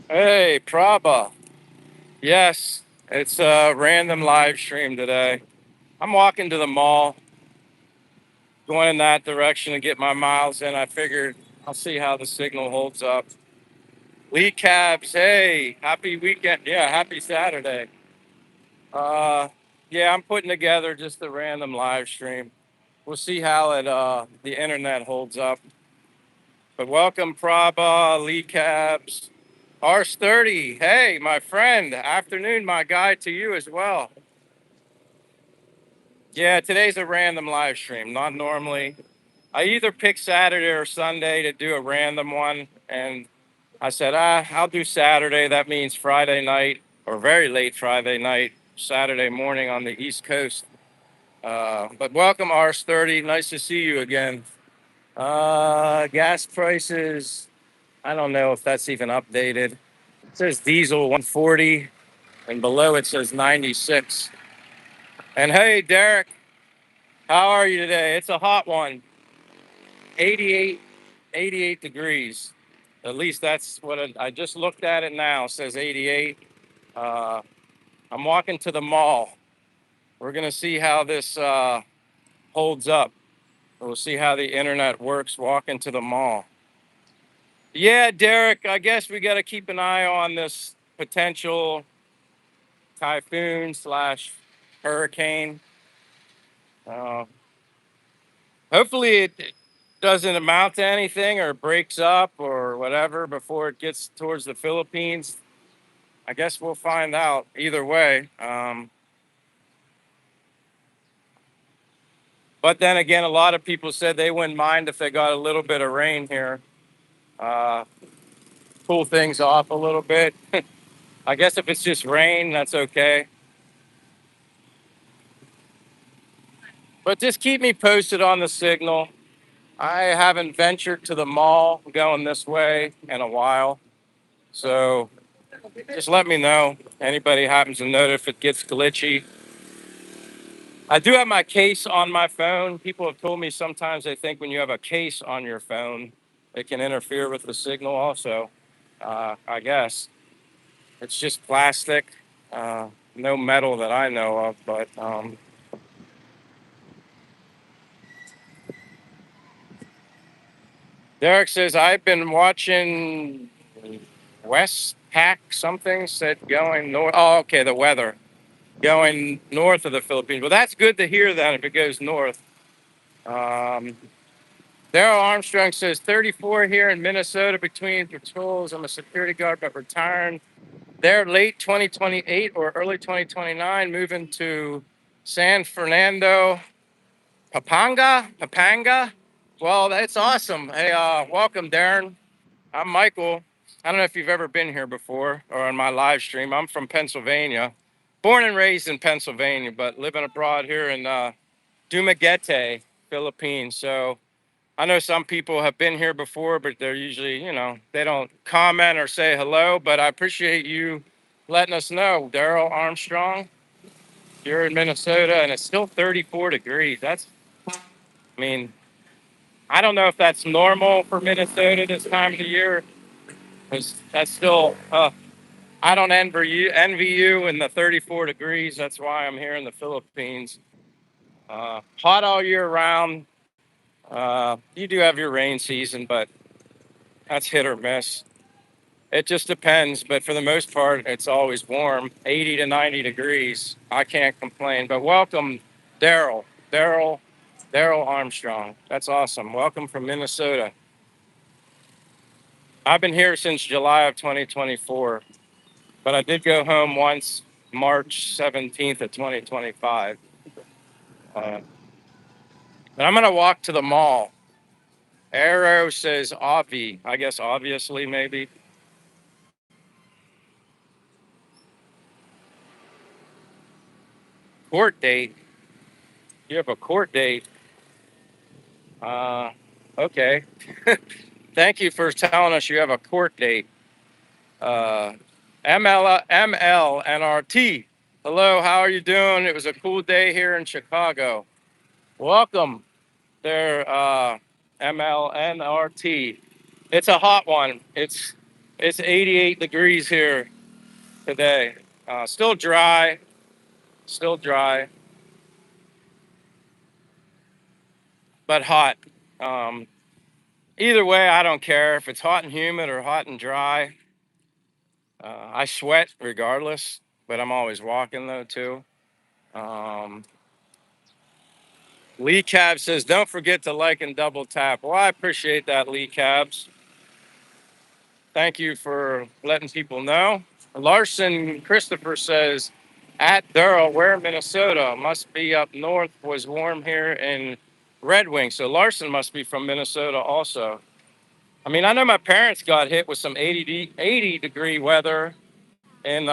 Hey, Prabha. Yes, it's a random live stream today. I'm walking to the mall, going in that direction to get my miles in. I figured I'll see how the signal holds up. Lee Cabs, hey, happy weekend. Yeah, happy Saturday. Uh, yeah, I'm putting together just a random live stream. We'll see how the internet holds up. But welcome, Prabha, Lee Cabs, R30. Hey, my friend. Afternoon, my guy, to you as well. Yeah, today's a random live stream. Not normally. I either pick Saturday or Sunday to do a random one. And I said, I'll do Saturday. That means Friday night or very late Friday night, Saturday morning on the East Coast. But welcome, Rs30. Nice to see you again. Gas prices. I don't know if that's even updated. It says diesel 140 and below it says 96. And hey, Derek, how are you today? It's a hot one. 88, 88 degrees. At least that's what I just looked at it now. It says 88. Uh, I'm walking to the mall. We're going to see how this holds up. We'll see how the internet works walking to the mall. Yeah, Derek, I guess we got to keep an eye on this potential typhoon slash hurricane. Uh, Hopefully it doesn't amount to anything or breaks up or whatever before it gets towards the Philippines. I guess we'll find out either way. But then again, a lot of people said they wouldn't mind if they got a little bit of rain here. Uh, cool things off a little bit. I guess if it's just rain, that's okay. But just keep me posted on the signal. I haven't ventured to the mall going this way in a while. So just let me know. Anybody happens to notice if it gets glitchy. I do have my case on my phone. People have told me sometimes they think when you have a case on your phone, it can interfere with the signal also. I guess it's just plastic, no metal that I know of. But Derek says, I've been watching Westpac something said going north. Oh, okay, the weather going north of the Philippines. Well, that's good to hear then if it goes north. Um, Daryl Armstrong says 34 here in Minnesota between patrols. I'm a security guard, but retiring. They're late 2028 or early 2029, moving to San Fernando, Papanga. Well, that's awesome. Hey, welcome, Darren. I'm Michael. I don't know if you've ever been here before or on my live stream. I'm from Pennsylvania, born and raised in Pennsylvania, but living abroad here in Dumaguete, Philippines. So I know some people have been here before, but they're usually, they don't comment or say hello. But I appreciate you letting us know, Daryl Armstrong. You're in Minnesota and it's still 34 degrees. I mean, I don't know if that's normal for Minnesota this time of the year. Because that's still, I don't envy you in the 34 degrees. That's why I'm here in the Philippines. Hot all year round. You do have your rain season, but that's hit or miss. It just depends, but for the most part, it's always warm, 80 to 90 degrees. I can't complain. But welcome, Daryl, Daryl, Daryl Armstrong. That's awesome. Welcome from Minnesota. I've been here since July of 2024, but I did go home once, March 17th of 2025. Uh, but I'm gonna walk to the mall. Arrow says obvi. I guess obviously maybe court date. You have a court date. Uh, okay. Thank you for telling us you have a court date. Uh, MLNRT. Hello, how are you doing? It was a cool day here in Chicago. Welcome there, MLNRT. It's a hot one. It's It's 88 degrees here today. Still dry, but hot. Um, Either way, I don't care if it's hot and humid or hot and dry. I sweat regardless, but I'm always walking though too. Um, Lee Cab says, "Don't forget to like and double tap." Well, I appreciate that, Lee Cabs. Thank you for letting people know. Larson Christopher says, "At Durrell, where Minnesota? Must be up north. Was warm here in Red Wing." So Larson must be from Minnesota also. I mean, I know my parents got hit with some 80 degree weather in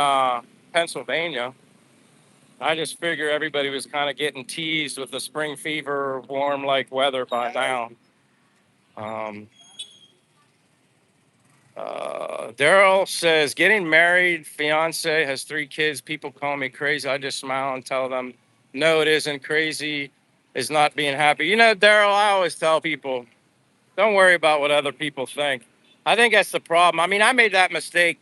Pennsylvania. I just figure everybody was kind of getting teased with the spring fever, warm like weather by now. Um, Daryl says, "Getting married, fiance, has 3 kids. People call me crazy. I just smile and tell them, no, it isn't crazy. Is not being happy." You know, Daryl, I always tell people, don't worry about what other people think. I think that's the problem. I mean, I made that mistake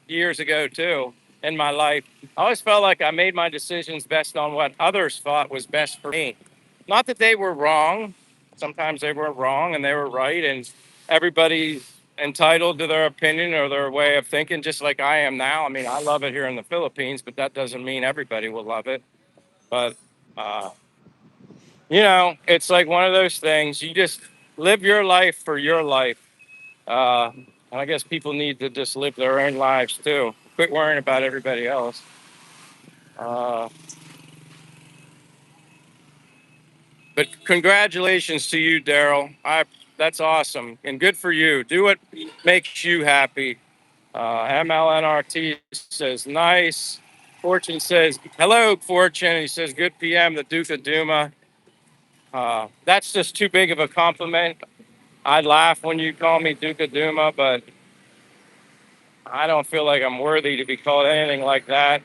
years ago too in my life. I always felt like I made my decisions based on what others thought was best for me. Not that they were wrong. Sometimes they were wrong and they were right, and everybody's entitled to their opinion or their way of thinking, just like I am now. I mean, I love it here in the Philippines, but that doesn't mean everybody will love it. But uh, it's like one of those things. You just live your life for your life. And I guess people need to just live their own lives too. Quit worrying about everybody else. Uh, but congratulations to you, Daryl. That's awesome and good for you. Do what makes you happy. MLNRT says nice. Fortune says hello, Fortune. He says good PM. The Duke of Duma. That's just too big of a compliment. I laugh when you call me Duke of Duma, but I don't feel like I'm worthy to be called anything like that.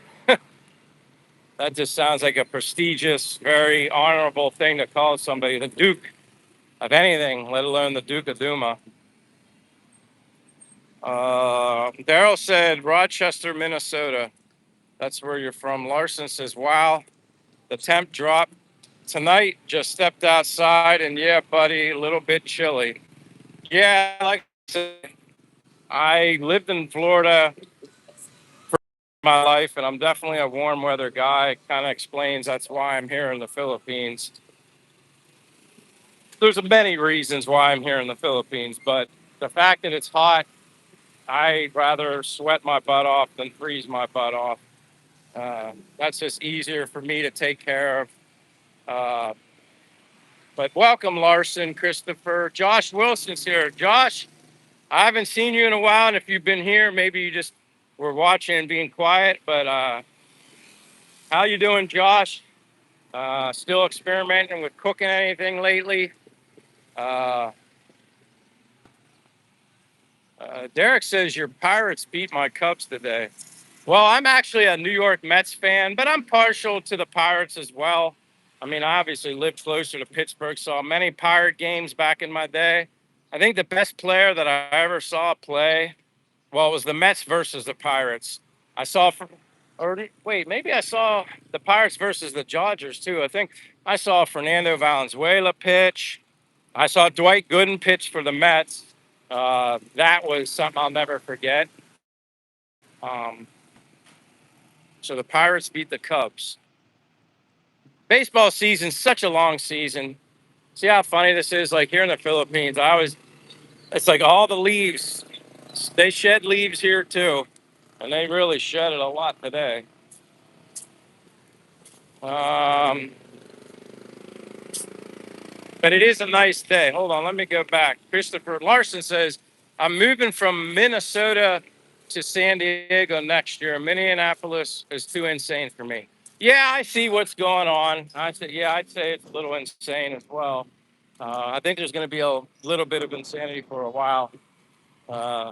That just sounds like a prestigious, very honorable thing to call somebody the Duke of anything, let alone the Duke of Duma. Daryl said Rochester, Minnesota. That's where you're from. Larson says, "Wow, the temp dropped tonight. Just stepped outside, and yeah, buddy, a little bit chilly." Yeah, like I said, I lived in Florida my life, and I'm definitely a warm weather guy. It kind of explains that's why I'm here in the Philippines. There's many reasons why I'm here in the Philippines, but the fact that it's hot, I'd rather sweat my butt off than freeze my butt off. That's just easier for me to take care of. Uh, but welcome, Larson, Christopher, Josh Wilson's here. Josh, I haven't seen you in a while, and if you've been here, maybe you just were watching and being quiet. But how you doing, Josh? Still experimenting with cooking anything lately? Uh, Derek says your Pirates beat my Cubs today. Well, I'm actually a New York Mets fan, but I'm partial to the Pirates as well. I mean, I obviously lived closer to Pittsburgh, saw many Pirate games back in my day. I think the best player that I ever saw play, well, it was the Mets versus the Pirates. I saw, wait, maybe I saw the Pirates versus the Dodgers too. I think I saw Fernando Valenzuela pitch. I saw Dwight Gooden pitch for the Mets. That was something I'll never forget. Um, so the Pirates beat the Cubs. Baseball season's such a long season. See how funny this is? Like here in the Philippines, it's like all the leaves, they shed leaves here too. And they really shed it a lot today. Um, but it is a nice day. Hold on, let me go back. Christopher Larson says, "I'm moving from Minnesota to San Diego next year. Minneapolis is too insane for me." Yeah, I see what's going on. I'd say it's a little insane as well. I think there's going to be a little bit of insanity for a while. Uh,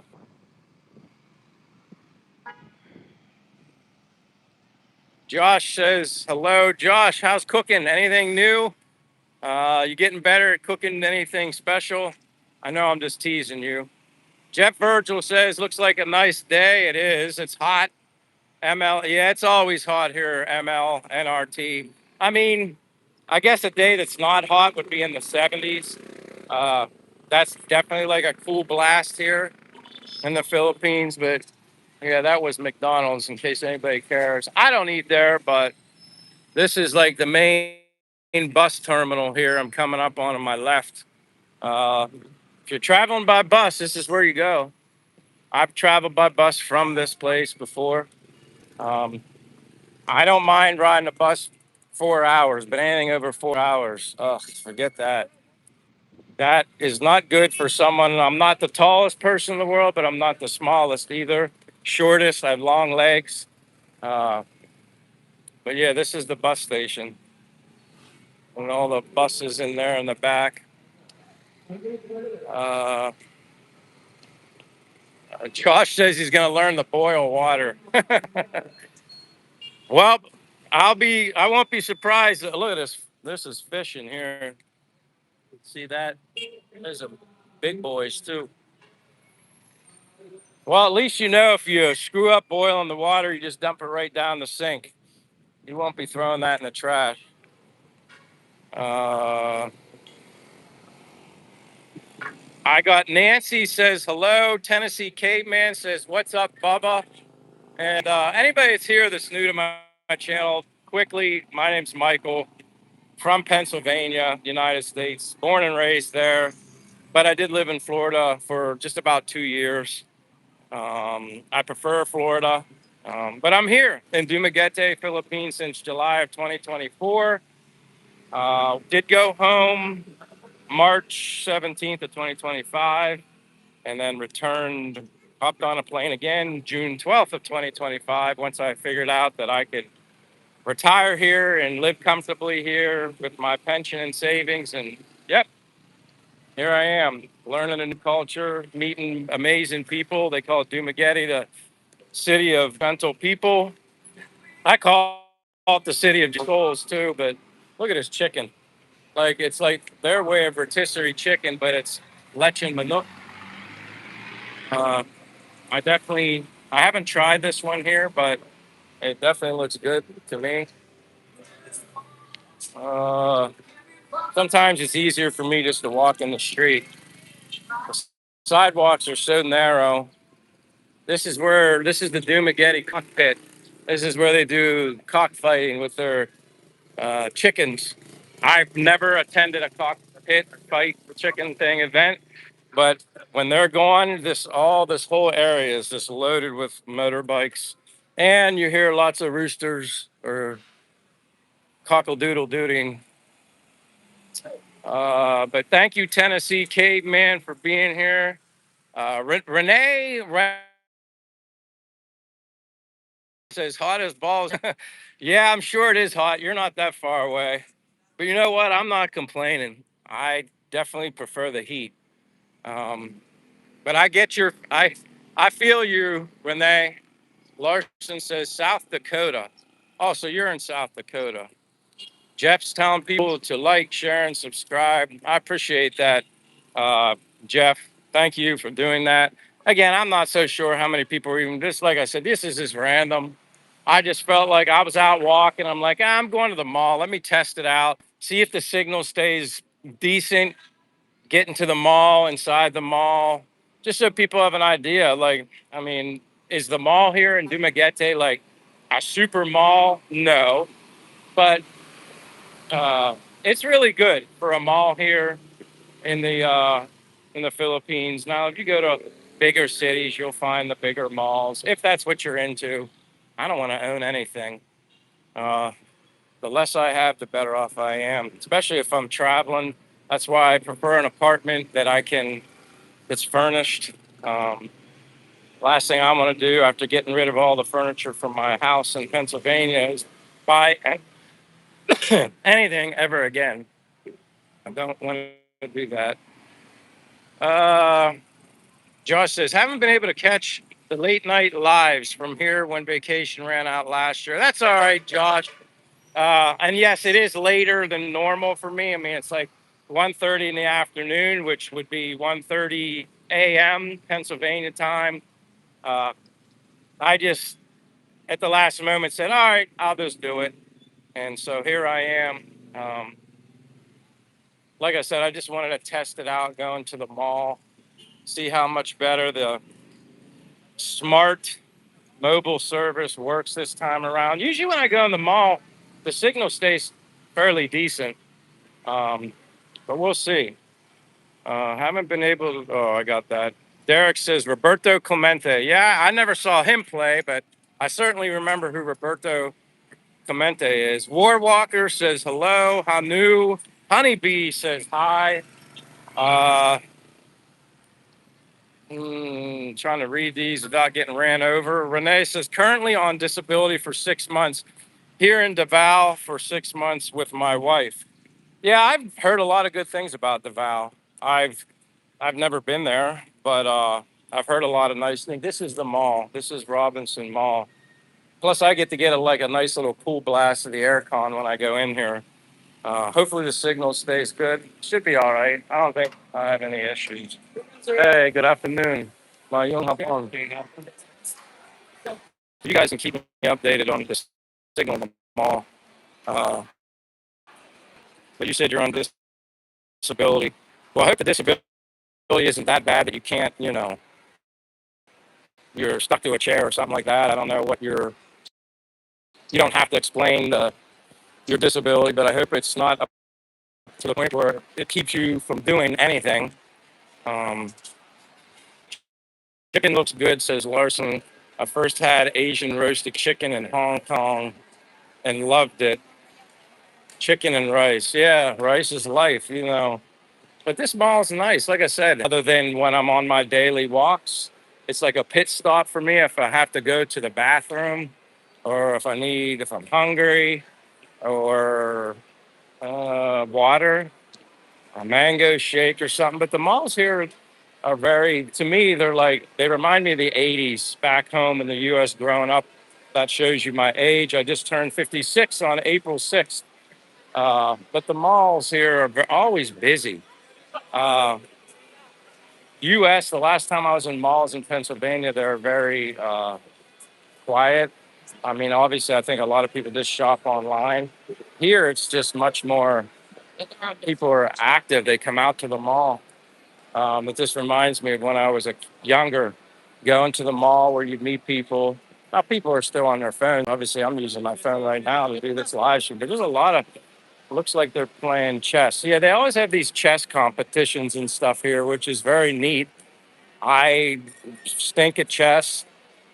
Josh says, "Hello, Josh. How's cooking? Anything new? You getting better at cooking anything special?" I know I'm just teasing you. Jeff Virgil says, looks like a nice day. It is. It's hot. ML, yeah, it's always hot here, ML, NRT. I mean, I guess a day that's not hot would be in the 70s. Uh, that's definitely like a cool blast here in the Philippines. But yeah, that was McDonald's in case anybody cares. I don't eat there, but this is like the main bus terminal here. I'm coming up on my left. Uh, if you're traveling by bus, this is where you go. I've traveled by bus from this place before. Um, I don't mind riding a bus 4 hours, but anything over 4 hours, forget that. That is not good for someone. I'm not the tallest person in the world, but I'm not the smallest either. Shortest, I have long legs. Uh, but yeah, this is the bus station. And all the buses in there in the back. Uh, Josh says he's going to learn to boil water. Well, I won't be surprised. Look at this. This is fishing here. See that? There's a big boys too. Well, at least you know if you screw up boiling the water, you just dump it right down the sink. You won't be throwing that in the trash. Uh, I got Nancy says hello. Tennessee Caveman says what's up, Bubba. And anybody that's here that's new to my channel, quickly, my name's Michael from Pennsylvania, United States, born and raised there. But I did live in Florida for just about 2 years. I prefer Florida, but I'm here in Dumaguete, Philippines since July of 2024. Did go home March 17th of 2025 and then returned, hopped on a plane again June 12th of 2025 once I figured out that I could retire here and live comfortably here with my pension and savings. And yep, here I am learning a new culture, meeting amazing people. They call it Dumaguete, the city of gentle people. I call it the city of souls too, but look at this chicken. Like it's like their way of rotisserie chicken, but it's leche manok. Uh, I haven't tried this one here, but it definitely looks good to me. Uh, Sometimes it's easier for me just to walk in the street. The sidewalks are so narrow. This is the Dumaguete cockpit. This is where they do cockfighting with their chickens. I've never attended a cockpit fight chicken thing event, but when they're gone, this whole area is just loaded with motorbikes, and you hear lots of roosters or cockle-doodle dooting. But thank you, Tennessee Caveman, for being here. Renee says hot as balls. Yeah, I'm sure it is hot. You're not that far away. But you know what? I'm not complaining. I definitely prefer the heat. Um, but I feel you, Renee. Larson says South Dakota. Oh, so you're in South Dakota. Jeff's telling people to like, share, and subscribe. I appreciate that, uh, Jeff. Thank you for doing that. Again, I'm not so sure how many people are even, just like I said, this is just random. I just felt like I was out walking. I'm like, I'm going to the mall. Let me test it out, see if the signal stays decent, get into the mall, inside the mall, just so people have an idea. Like, I mean, is the mall here in Dumaguete like a super mall? No, but it's really good for a mall here in the Philippines. Now, if you go to bigger cities, you'll find the bigger malls if that's what you're into. I don't want to own anything. Uh, the less I have, the better off I am, especially if I'm traveling. That's why I prefer an apartment that's furnished. Um, Last thing I want to do after getting rid of all the furniture from my house in Pennsylvania is buy anything ever again. I don't want to do that. Uh, Josh says, haven't been able to catch the late night lives from here when vacation ran out last year. That's all right, Josh. And yes, it is later than normal for me. I mean, it's like 1:30 in the afternoon, which would be 1:30 a.m. Pennsylvania time. Uh, I just at the last moment said, "All right, I'll just do it." And so here I am. Like I said, I just wanted to test it out, going to the mall, see how much better the smart mobile service works this time around. Usually, when I go in the mall, the signal stays fairly decent, um, but we'll see. Haven't been able to. Oh, I got that. Derek says Roberto Clemente. Yeah, I never saw him play, but I certainly remember who Roberto Clemente is. Warwalker says hello. Hanu. Honeybee says hi. Uh, Trying to read these without getting ran over. Renee says currently on disability for 6 months. Here in Davao for 6 months with my wife. Yeah, I've heard a lot of good things about Davao. I've never been there, but I've heard a lot of nice things. This is the mall. This is Robinson Mall. Plus, I get to get a nice little cool blast of the aircon when I go in here. Hopefully, the signal stays good. Should be all right. I don't think I have any issues. Hey, good afternoon. My young hapon. You guys can keep me updated on the signal in the mall. Uh, but you said you're on disability. Well, I hope the disability isn't that bad that you can't, you're stuck to a chair or something like that. I don't know what you don't have to explain your disability, but I hope it's not up to the point where it keeps you from doing anything. Um, Chicken looks good, says Larson. I first had Asian roasted chicken in Hong Kong and loved it. Chicken and rice. Yeah, rice is life. But this mall is nice. Like I said, other than when I'm on my daily walks, it's like a pit stop for me if I have to go to the bathroom or if I'm hungry or water, a mango shake or something. But the malls here are to me, they remind me of the 80s back home in the US growing up. That shows you my age. I just turned 56 on April 6th. But the malls here are always busy. Uh, US, the last time I was in malls in Pennsylvania, they're very quiet. I mean, obviously, I think a lot of people just shop online. Here, it's just much more, people are active. They come out to the mall. It just reminds me of when I was younger, going to the mall where you'd meet people. Now, people are still on their phone. Obviously, I'm using my phone right now to do this live stream, but there's a lot of, looks like they're playing chess. Yeah, they always have these chess competitions and stuff here, which is very neat. I stink at chess.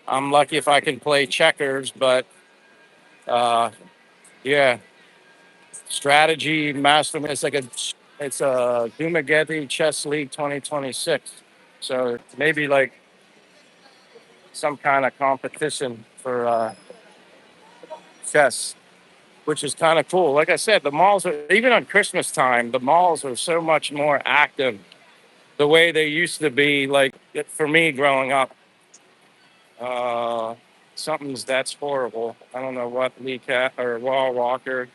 I'm lucky if I can play checkers, but uh, yeah, strategy master. It's a Dumaguete Chess League 2026. So maybe like some kind of competition for chess, which is kind of cool. Like I said, the malls are, even on Christmas time, the malls are so much more active the way they used to be. Like for me growing up, uh, that's horrible. I don't know what Lee Cat or Wall Walker.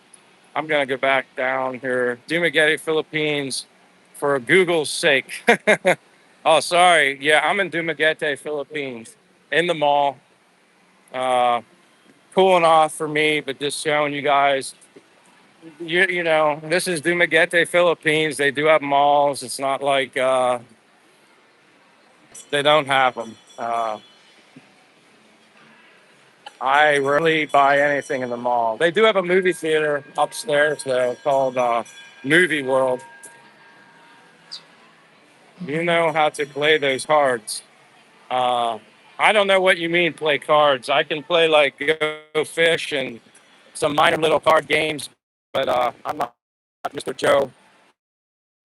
I'm gonna go back down here. Dumaguete, Philippines, for Google's sake. Oh, sorry. Yeah, I'm in Dumaguete, Philippines, in the mall. Uh, Cooling off for me, but just showing you guys. This is Dumaguete, Philippines. They do have malls. It's not like they don't have them. I rarely buy anything in the mall. They do have a movie theater upstairs though called Movie World. You know how to play those cards. Uh, I don't know what you mean play cards. I can play like Go Fish and some minor little card games, but I'm not Mr. Joe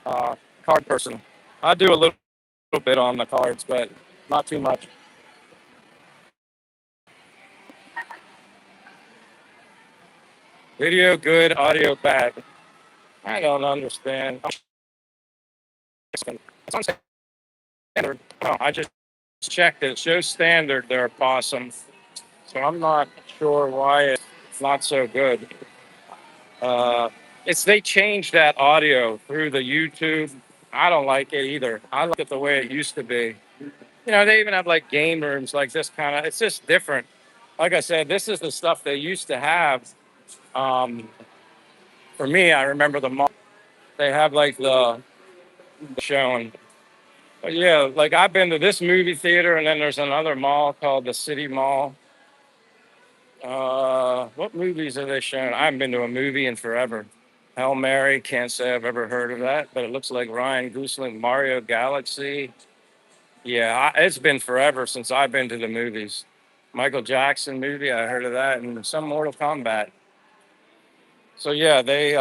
uh, card person. I do a little bit on the cards, but not too much. Video good, audio bad. I don't understand. It's on standard. No, I just checked it. It shows standard. They're awesome. So I'm not sure why it's not so good. Uh, they changed that audio through the YouTube. I don't like it either. I like it the way it used to be. They even have like game rooms like this kind of. It's just different. Like I said, this is the stuff they used to have. Um, for me, I remember the mall. They have like the showing. But yeah, like I've been to this movie theater, and then there's another mall called the City Mall. What movies are they showing? I haven't been to a movie in forever. Hail Mary, can't say I've ever heard of that, but it looks like Ryan Gosling, Mario Galaxy. Yeah, it's been forever since I've been to the movies. Michael Jackson movie, I heard of that, and some Mortal Kombat. So yeah, they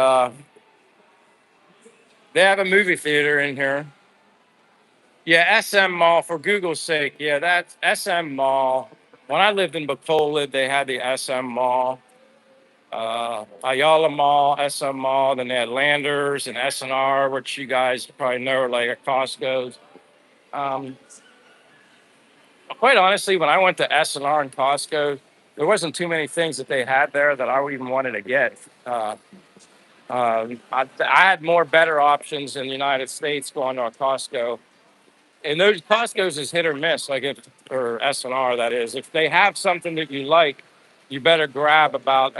have a movie theater in here. Yeah, SM Mall for Google's sake. Yeah, that's SM Mall. When I lived in Bacolod, they had the SM Mall, Ayala Mall, SM Mall. Then they had Landers and SNR, which you guys probably know are like a Costco's. Um, quite honestly, when I went to SNR and Costco, there wasn't too many things that they had there that I even wanted to get. I had more better options in the United States going to a Costco. And those Costco's is hit or miss, like if or SNR that is. If they have something that you like, you better grab about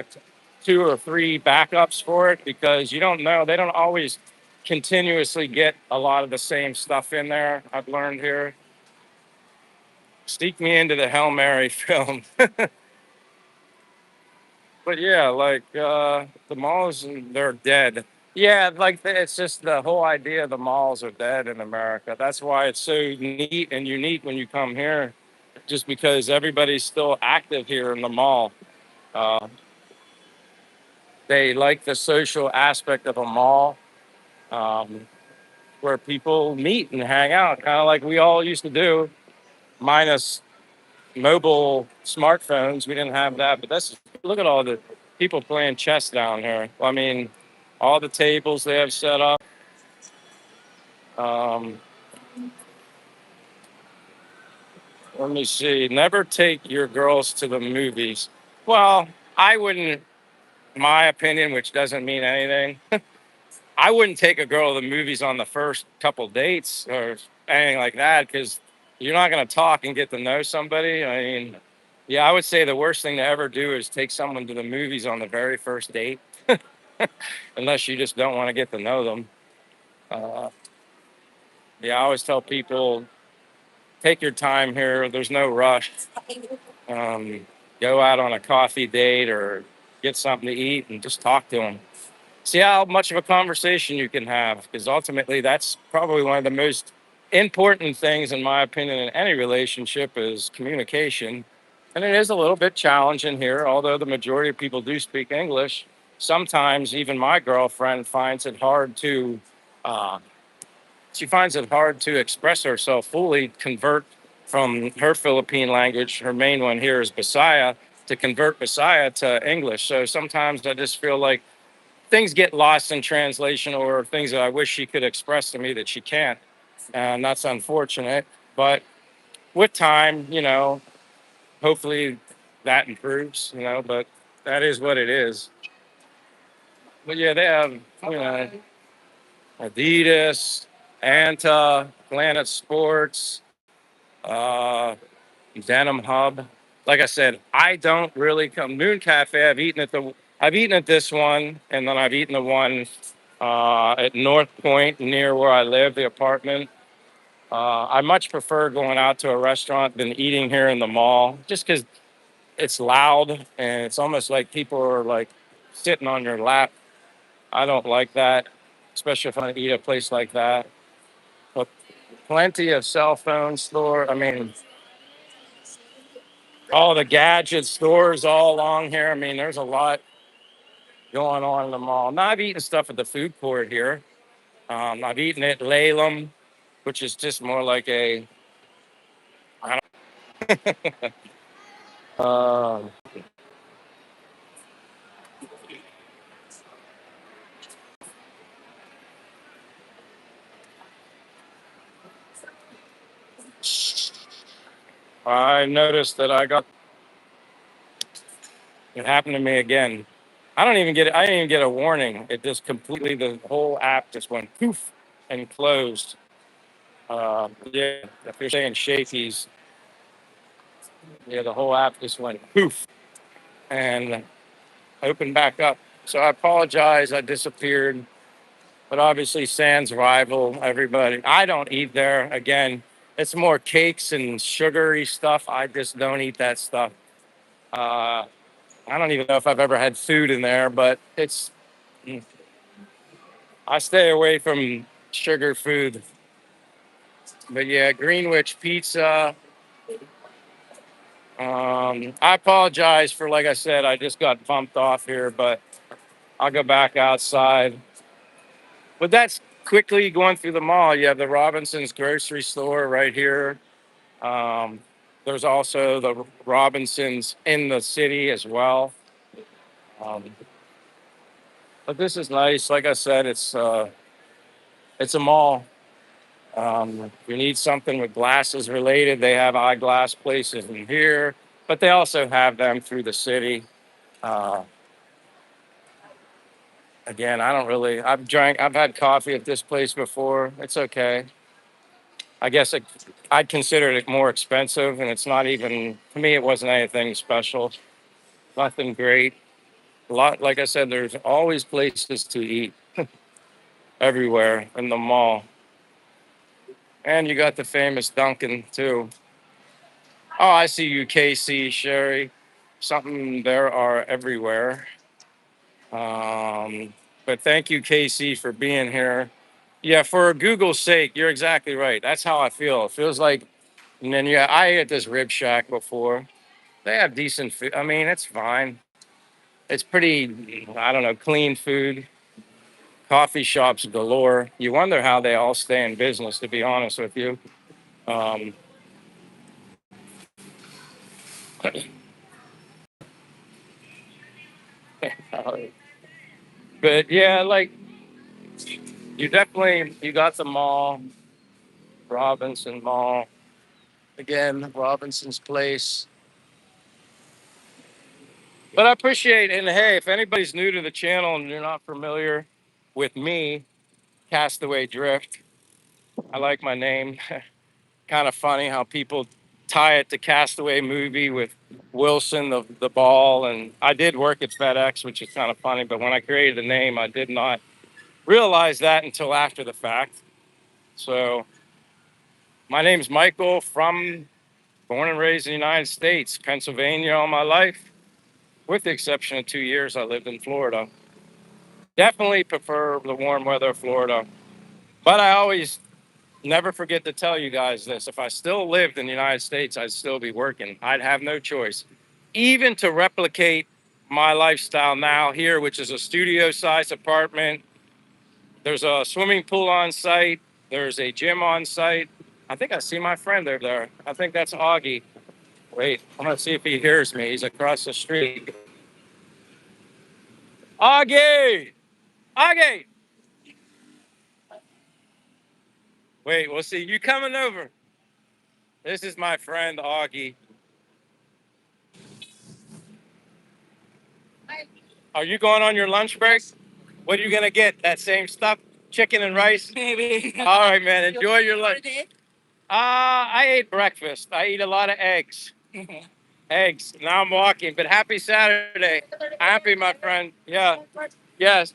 two or three backups for it because you don't know. They don't always continuously get a lot of the same stuff in there. I've learned here. Sneak me into the Hail Mary film. But yeah, like the malls, they're dead. Yeah, like it's just the whole idea of the malls are dead in America. That's why it's so neat and unique when you come here, just because everybody's still active here in the mall. Uh, they like the social aspect of a mall where people meet and hang out, kind of like we all used to do, minus mobile smartphones. We didn't have that, but that's look at all the people playing chess down here. I mean, all the tables they have set up. Um, let me see. Never take your girls to the movies. Well, I wouldn't. My opinion, which doesn't mean anything. I wouldn't take a girl to the movies on the first couple dates or anything like that because you're not going to talk and get to know somebody. I mean, yeah, I would say the worst thing to ever do is take someone to the movies on the very first date, unless you just don't want to get to know them. Uh, yeah, I always tell people take your time here. There's no rush. Um, go out on a coffee date or get something to eat and just talk to them. See how much of a conversation you can have because ultimately that's probably one of the most important things in my opinion in any relationship is communication, and it is a little bit challenging here although the majority of people do speak English. Sometimes even my girlfriend finds it hard to uh, she finds it hard to express herself fully, convert from her Philippine language, her main one here is Bisaya, to convert Bisaya to English. So sometimes I just feel like things get lost in translation or things that I wish she could express to me that she can't. And that's unfortunate. But with time, hopefully that improves, but that is what it is. But yeah, they have, Adidas, Anta, Planet Sports, uh, Denim Hub. Like I said, I don't really come Moon Cafe. I've eaten at this one, and then I've eaten the one at North Point near where I live, the apartment. I much prefer going out to a restaurant than eating here in the mall, just because it's loud and it's almost like people are like sitting on your lap. I don't like that, especially if I eat at a place like that. But plenty of cell phone store. I mean, all the gadget stores all along here. I mean, there's a lot going on in the mall. Now I've eaten stuff at the food court here. I've eaten at Lalem, which is just more like a. I don't, I noticed that it happened to me again. I didn't even get a warning. It just completely the whole app just went poof, and closed. Yeah, if you're saying Shakey's, yeah, the whole app just went poof and opened back up. So I apologize. I disappeared, but obviously Sans rival everybody. I don't eat there. Again, it's more cakes and sugary stuff. I just don't eat that stuff. Uh, I don't even know if I've ever had food in there, but I stay away from sugar food. But yeah, Greenwich Pizza. I apologize for, like I said, I just got bumped off here, but I'll go back outside. But that's quickly going through the mall. You have the Robinson's grocery store right here. Um, there's also the Robinsons in the city as well. Um, but this is nice. Like I said, it's a mall. If you need something with glasses related, they have eyeglass places in here, but they also have them through the city. Uh, Again, I don't really. I've had coffee at this place before. It's okay. I guess I'd consider it more expensive, and it's not even to me. It wasn't anything special. Nothing great. A lot, like I said, there's always places to eat everywhere in the mall, and you got the famous Dunkin' too. Oh, I see you, Casey, Sherry. Something there are everywhere. Um, but thank you, Casey, for being here. Yeah, for Google's sake, you're exactly right. That's how I feel. It feels like, and then yeah, I ate at this Rib Shack before. They have decent food. I mean, it's fine. It's pretty, I don't know, clean food. Coffee shops galore. You wonder how they all stay in business, to be honest with you. Um, but yeah, like you got the mall, Robinson Mall. Again, Robinson's Place. But I appreciate it. And hey, if anybody's new to the channel and you're not familiar with me, Castaway Drift, I like my name. Kind of funny how people tie it to Castaway movie with Wilson, the ball. And I did work at FedEx, which is kind of funny. But when I created the name, I did not realize that until after the fact. So my name's Michael, from born and raised in the United States, Pennsylvania all my life. With the exception of 2 years, I lived in Florida. Definitely prefer the warm weather of Florida. But I always never forget to tell you guys this. If I still lived in the United States, I'd still be working. I'd have no choice. Even to replicate my lifestyle now here, which is a studio size apartment. There's a swimming pool on site. There's a gym on site. I think I see my friend over there. I think that's Augie. Wait, I'm gonna see if he hears me. He's across the street. Augie! Augie! Wait, we'll see. You coming over? This is my friend Augie. Are you going on your lunch break? What are you gonna get? That same stuff? Chicken and rice? Maybe. All right, man. Enjoy your lunch. I ate breakfast. I eat a lot of eggs. Eggs. Now I'm walking, but happy Saturday. Happy, my friend. Yeah. Yes.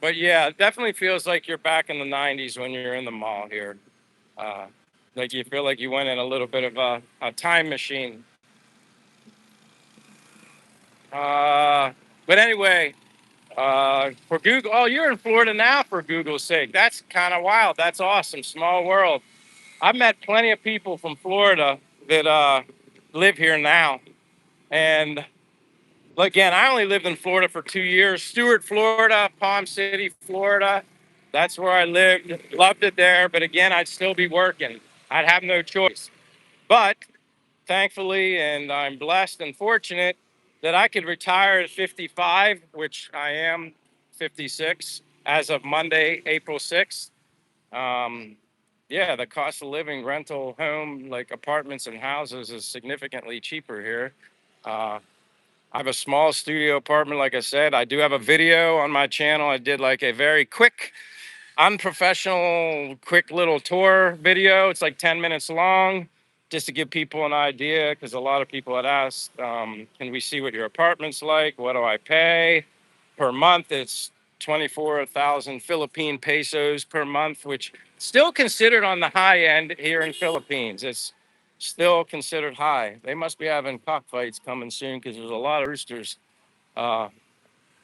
But yeah, it definitely feels like you're back in the 90s when you're in the mall here. Uh, like you feel like you went in a little bit of a time machine. Uh, but anyway, for Google, oh, you're in Florida now, for Google's sake. That's kind of wild. That's awesome. Small world. I've met plenty of people from Florida that live here now. And again, I only lived in Florida for 2 years. Stuart, Florida, Palm City, Florida. That's where I lived. Loved it there. But again, I'd still be working. I'd have no choice. But thankfully, and I'm blessed and fortunate that I could retire at 55, which I am 56 as of Monday, April 6th. Um, yeah, the cost of living, rental home, like apartments and houses, is significantly cheaper here. Uh, I have a small studio apartment. Like I said, I do have a video on my channel. I did like a very quick, unprofessional, quick little tour video. It's like 10 minutes long, just to give people an idea, because a lot of people had asked, can we see what your apartment's like? What do I pay per month? It's 24,000 Philippine pesos per month, which still considered on the high end here in Philippines. It's still considered high. They must be having cockfights coming soon because there's a lot of roosters. Uh,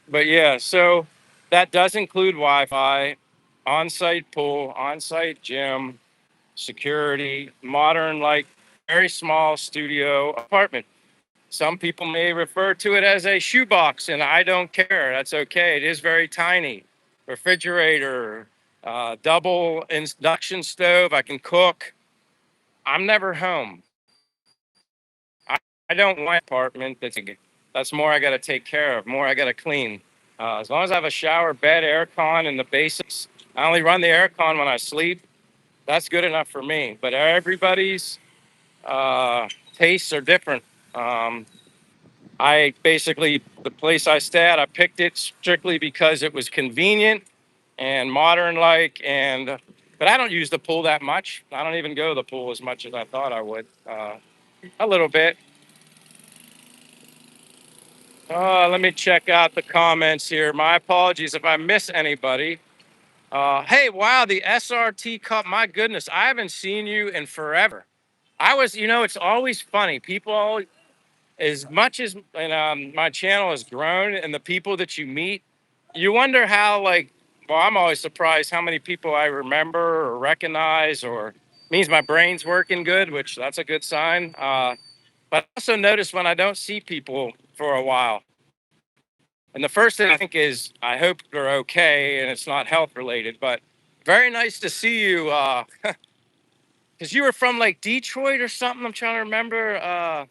but yeah, so that does include Wi-Fi, on-site pool, on-site gym, security, modern, like very small studio apartment. Some people may refer to it as a shoebox, and I don't care. That's okay. It is very tiny. Refrigerator, double induction stove. I can cook. I'm never home. I, I don't want an apartment that's more I got to take care of, more I got to clean. As long as I have a shower, bed, aircon, and the basics. I only run the aircon when I sleep. That's good enough for me. But everybody's uh, tastes are different. Um, I basically, the place I stay at, I picked it strictly because it was convenient and modern like. And but I don't use the pool that much. I don't even go to the pool as much as I thought I would. A little bit. Let me check out the comments here. My apologies if I miss anybody. Hey, wow, the SRT Cup. My goodness, I haven't seen you in forever. It's always funny. People, as much as and my channel has grown, and the people that you meet, you wonder how, like, well, I'm always surprised how many people I remember or recognize, or means my brain's working good, which that's a good sign. But I also notice when I don't see people for a while. And the first thing I think is, I hope you're okay and it's not health related. But very nice to see you. Because you were from like Detroit or something. I'm trying to remember.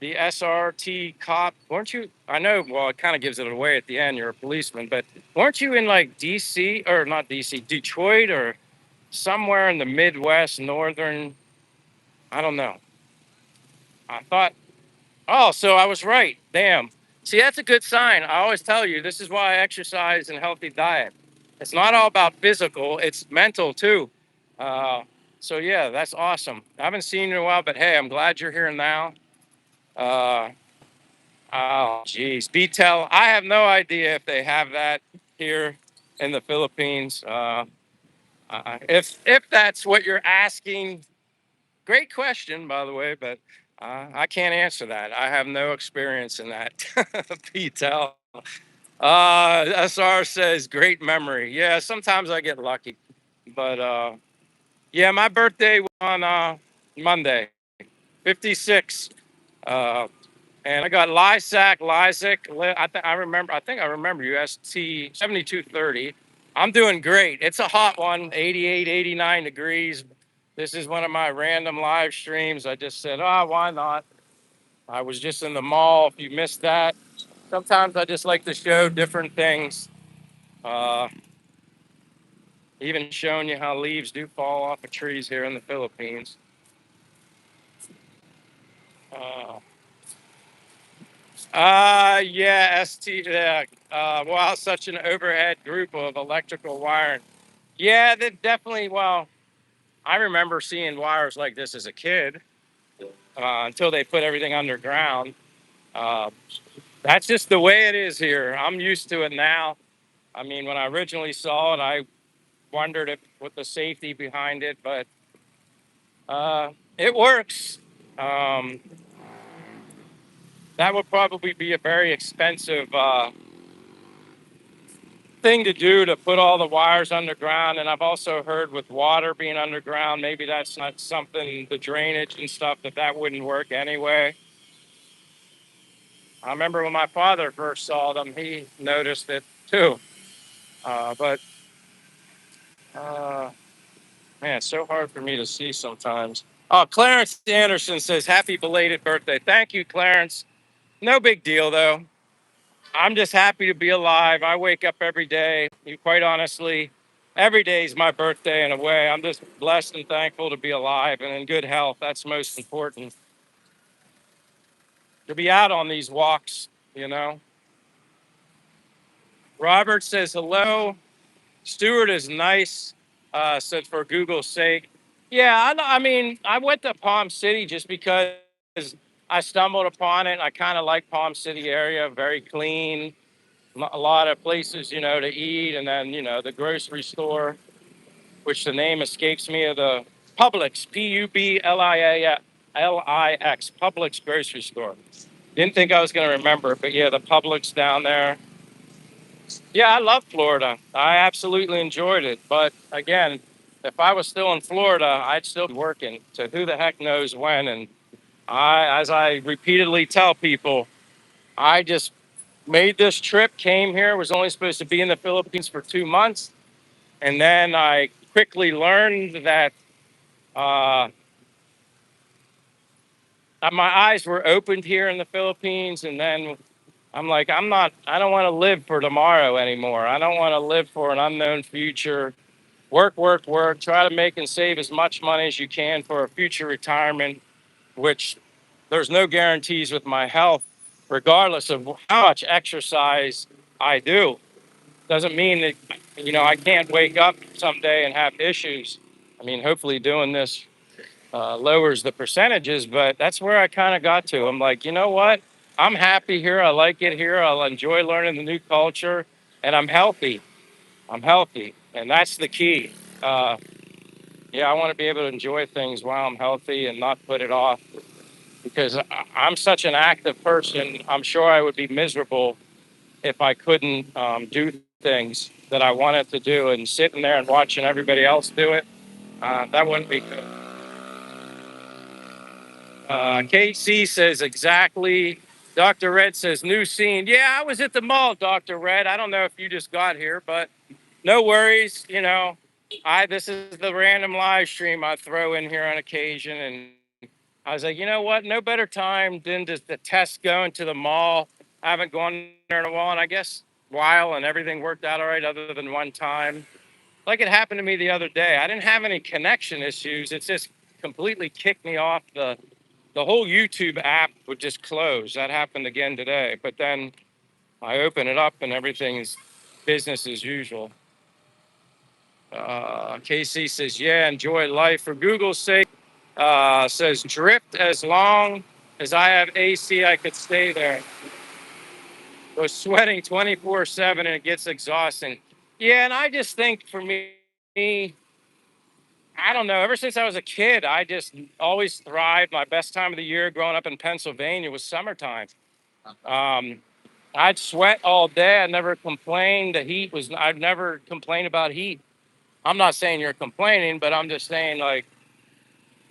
The SRT cop, weren't you? I know. Well, it kind of gives it away at the end. You're a policeman, but weren't you in like DC, or not DC, Detroit, or somewhere in the Midwest, northern? I don't know. I thought. Oh, so I was right. Damn. See, that's a good sign. I always tell you, this is why I exercise and healthy diet. It's not all about physical, it's mental too. Uh, so, yeah, that's awesome. I haven't seen you in a while, but hey, I'm glad you're here now. Uh, oh, geez. BTEL, I have no idea if they have that here in the Philippines. If that's what you're asking, great question, by the way, but I can't answer that. I have no experience in that. P-Tel. SR says, great memory. Yeah, sometimes I get lucky. But yeah, my birthday was on Monday, 56. Uh, and I got Lysac. I think I remember you, ST 7230. I'm doing great. It's a hot one, 88, 89 degrees. This is one of my random live streams. I just said, oh, why not? I was just in the mall. If you missed that, sometimes I just like to show different things. Uh, Even showing you how leaves do fall off of trees here in the Philippines. Uh, yeah, ST. Yeah. Wow, such an overhead group of electrical wiring. Yeah, that definitely. Well, I remember seeing wires like this as a kid until they put everything underground. Uh, that's just the way it is here. I'm used to it now. I mean, when I originally saw it, I wondered if with the safety behind it, but it works. Um, that would probably be a very expensive thing to do, to put all the wires underground. And I've also heard with water being underground, maybe that's not something, the drainage and stuff, that wouldn't work anyway. I remember when my father first saw them, he noticed it too. But uh, man, it's so hard for me to see sometimes. Oh, Clarence Anderson says, happy belated birthday. Thank you, Clarence. No big deal, though. I'm just happy to be alive. I wake up every day. Quite honestly, every day is my birthday in a way. I'm just blessed and thankful to be alive and in good health. That's most important. to be out on these walks, you know. Robert says hello. Stewart is nice, said for Google's sake. Yeah, I mean, I went to Palm City just because I stumbled upon it. I kind of like Palm City area, very clean, a lot of places, to eat, and then, the grocery store, which the name escapes me of the Publix, Publix, Publix grocery store. Didn't think I was going to remember it, but yeah, the Publix down there. Yeah, I love Florida. I absolutely enjoyed it. But again, if I was still in Florida, I'd still be working. So who the heck knows when? And as I repeatedly tell people, I just made this trip, came here, was only supposed to be in the Philippines for 2 months. And then I quickly learned that uh, my eyes were opened here in the Philippines. And then I'm like, I don't want to live for tomorrow anymore. I don't want to live for an unknown future. Work, work, work. Try to make and save as much money as you can for a future retirement, which there's no guarantees with my health, regardless of how much exercise I do. Doesn't mean that, I can't wake up someday and have issues. I mean, hopefully doing this lowers the percentages, but that's where I kind of got to. I'm like, you know what? I'm happy here. I like it here. I'll enjoy learning the new culture, and I'm healthy. I'm healthy, and that's the key. Uh, yeah, I want to be able to enjoy things while I'm healthy and not put it off because I'm such an active person. I'm sure I would be miserable if I couldn't do things that I wanted to do and sitting there and watching everybody else do it. That wouldn't be good. KC says exactly. Dr. Red says new scene. Yeah, I was at the mall, Dr. Red. I don't know if you just got here, but no worries. This is the random live stream I throw in here on occasion, and I was like, you know what? No better time than just the test going to the mall. I haven't gone there in a while, and I guess while and everything worked out all right, other than one time. Like it happened to me the other day. I didn't have any connection issues. It's just completely kicked me off the whole YouTube app would just close. That happened again today. But then I open it up and everything's business as usual. KC says, yeah, enjoy life for Google's sake. Says, drift as long as I have AC, I could stay there. Was sweating 24/7 and it gets exhausting. Yeah, and I just think for me, I don't know. Ever since I was a kid, I just always thrived. My best time of the year growing up in Pennsylvania was summertime. Um, I'd sweat all day. I never complained. I'd never complained about heat. I'm not saying you're complaining, but I'm just saying like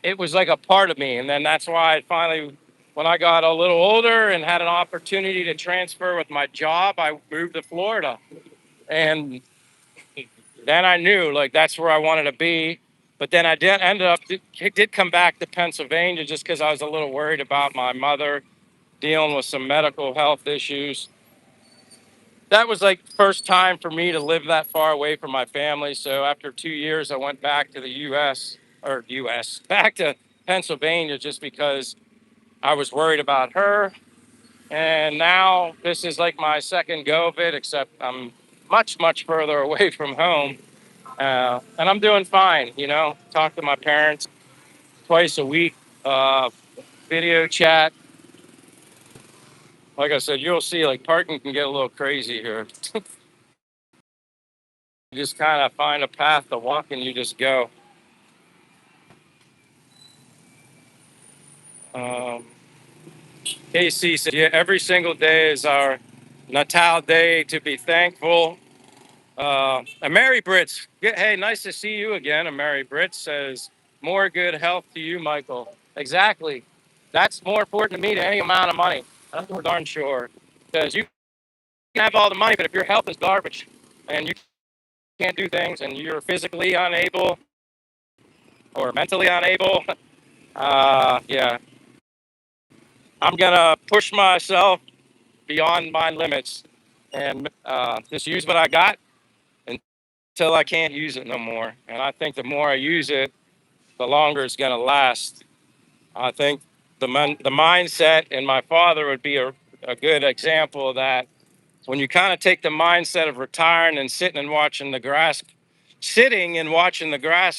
it was like a part of me. And then that's why I finally, when I got a little older and had an opportunity to transfer with my job, I moved to Florida. And then I knew like that's where I wanted to be. But then I did come back to Pennsylvania just because I was a little worried about my mother dealing with some medical health issues. That was like first time for me to live that far away from my family. So after 2 years, I went back to the U.S. back to Pennsylvania just because I was worried about her. And now this is like my second go of it, except I'm much, much further away from home. And I'm doing fine, talk to my parents twice a week, video chat. Like I said, you'll see like parking can get a little crazy here. You just kind of find a path to walk and you just go. Um, KC said, yeah, every single day is our Natal day to be thankful. And Mary Brits, hey, nice to see you again. And Mary Brits says, more good health to you, Michael. Exactly. That's more important to me than any amount of money. I'm for darn sure. Because you can have all the money, but if your health is garbage and you can't do things and you're physically unable or mentally unable, yeah, I'm going to push myself beyond my limits and just use what I got until I can't use it no more. And I think the more I use it, the longer it's going to last. I think the mindset, and my father would be a good example of that. When you kind of take the mindset of retiring and sitting and watching the grass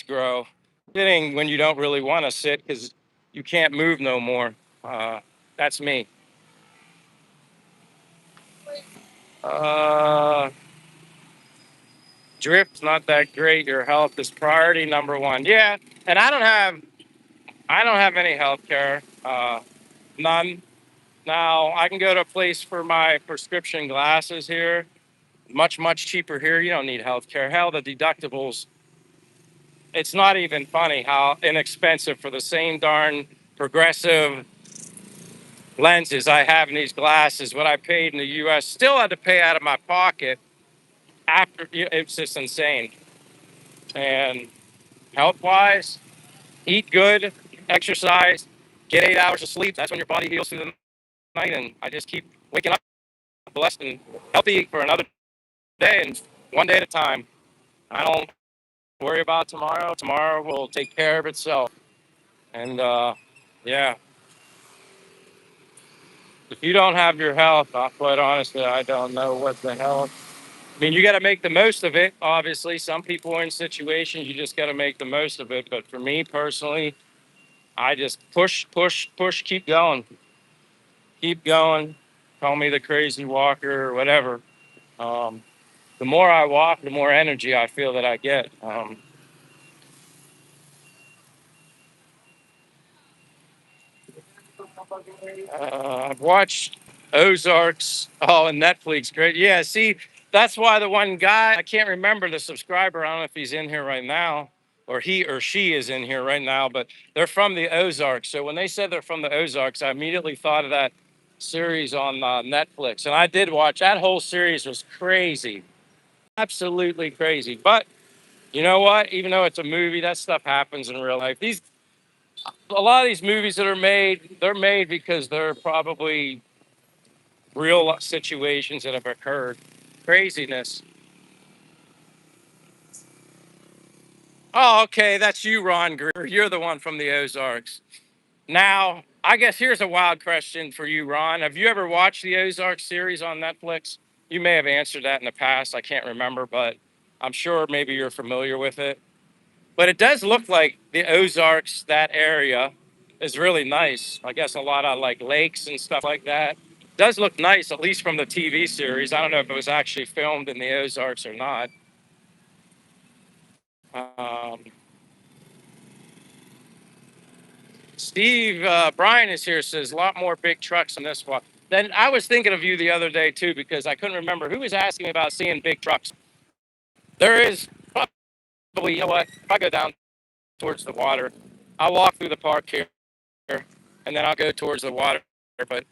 grow, sitting when you don't really want to sit because you can't move no more. That's me. Uh, Drift's not that great. Your health is priority number one. Yeah, and I don't have any health care. None. Now I can go to a place for my prescription glasses here. Much cheaper here. You don't need health care. Hell, the deductibles. It's not even funny how inexpensive for the same darn progressive lenses I have in these glasses. What I paid in the U.S. still had to pay out of my pocket. It's just insane. And health wise, eat good, exercise, get 8 hours of sleep. That's when your body heals through the night. And I just keep waking up blessed and healthy for another day and one day at a time. I don't worry about tomorrow. Tomorrow will take care of itself. And yeah, if you don't have your health, quite honestly, I don't know what the hell. I mean, you got to make the most of it. Obviously, some people are in situations you just got to make the most of it. But for me personally, I just push, keep going. Call me the crazy walker or whatever. Um, the more I walk, the more energy I feel that I get. I've watched Ozarks. Oh, and Netflix, great. Yeah, see, that's why the one guy, I can't remember the subscriber. I don't know if he's in here right now or he or she is in here right now, but they're from the Ozarks. So when they said they're from the Ozarks, I immediately thought of that series on Netflix. And I did watch that whole series was crazy, absolutely crazy. But you know what? Even though it's a movie, that stuff happens in real life. A lot of these movies that are made, they're made because they're probably real situations that have occurred. Craziness. Oh, okay, that's you, Ron Greer. You're the one from the Ozarks. Now, I guess here's a wild question for you, Ron. Have you ever watched the Ozark series on Netflix? You may have answered that in the past. I can't remember, but I'm sure maybe you're familiar with it. But it does look like the Ozarks, that area, is really nice. I guess a lot of like lakes and stuff like that. Does look nice, at least from the TV series. I don't know if it was actually filmed in the Ozarks or not. Um, Steve Brian is here. Says a lot more big trucks on this one. Then I was thinking of you the other day too because I couldn't remember who was asking me about seeing big trucks. There is probably, you know what? If I go down towards the water, I'll walk through the park here, and then I'll go towards the water. But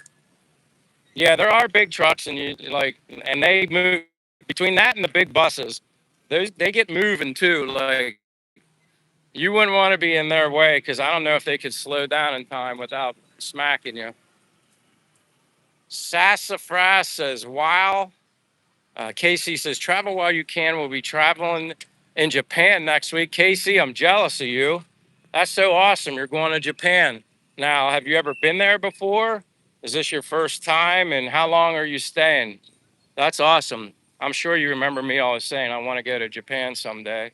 yeah, there are big trucks, and and they move between that and the big buses. Those they get moving too. Like you wouldn't want to be in their way because I don't know if they could slow down in time without smacking you. Sassafras says, "Wow." Casey says, "Travel while you can. We'll be traveling in Japan next week." Casey, I'm jealous of you. That's so awesome. You're going to Japan. Now, have you ever been there before? Is this your first time? And how long are you staying? That's awesome. I'm sure you remember me always saying I want to go to Japan someday.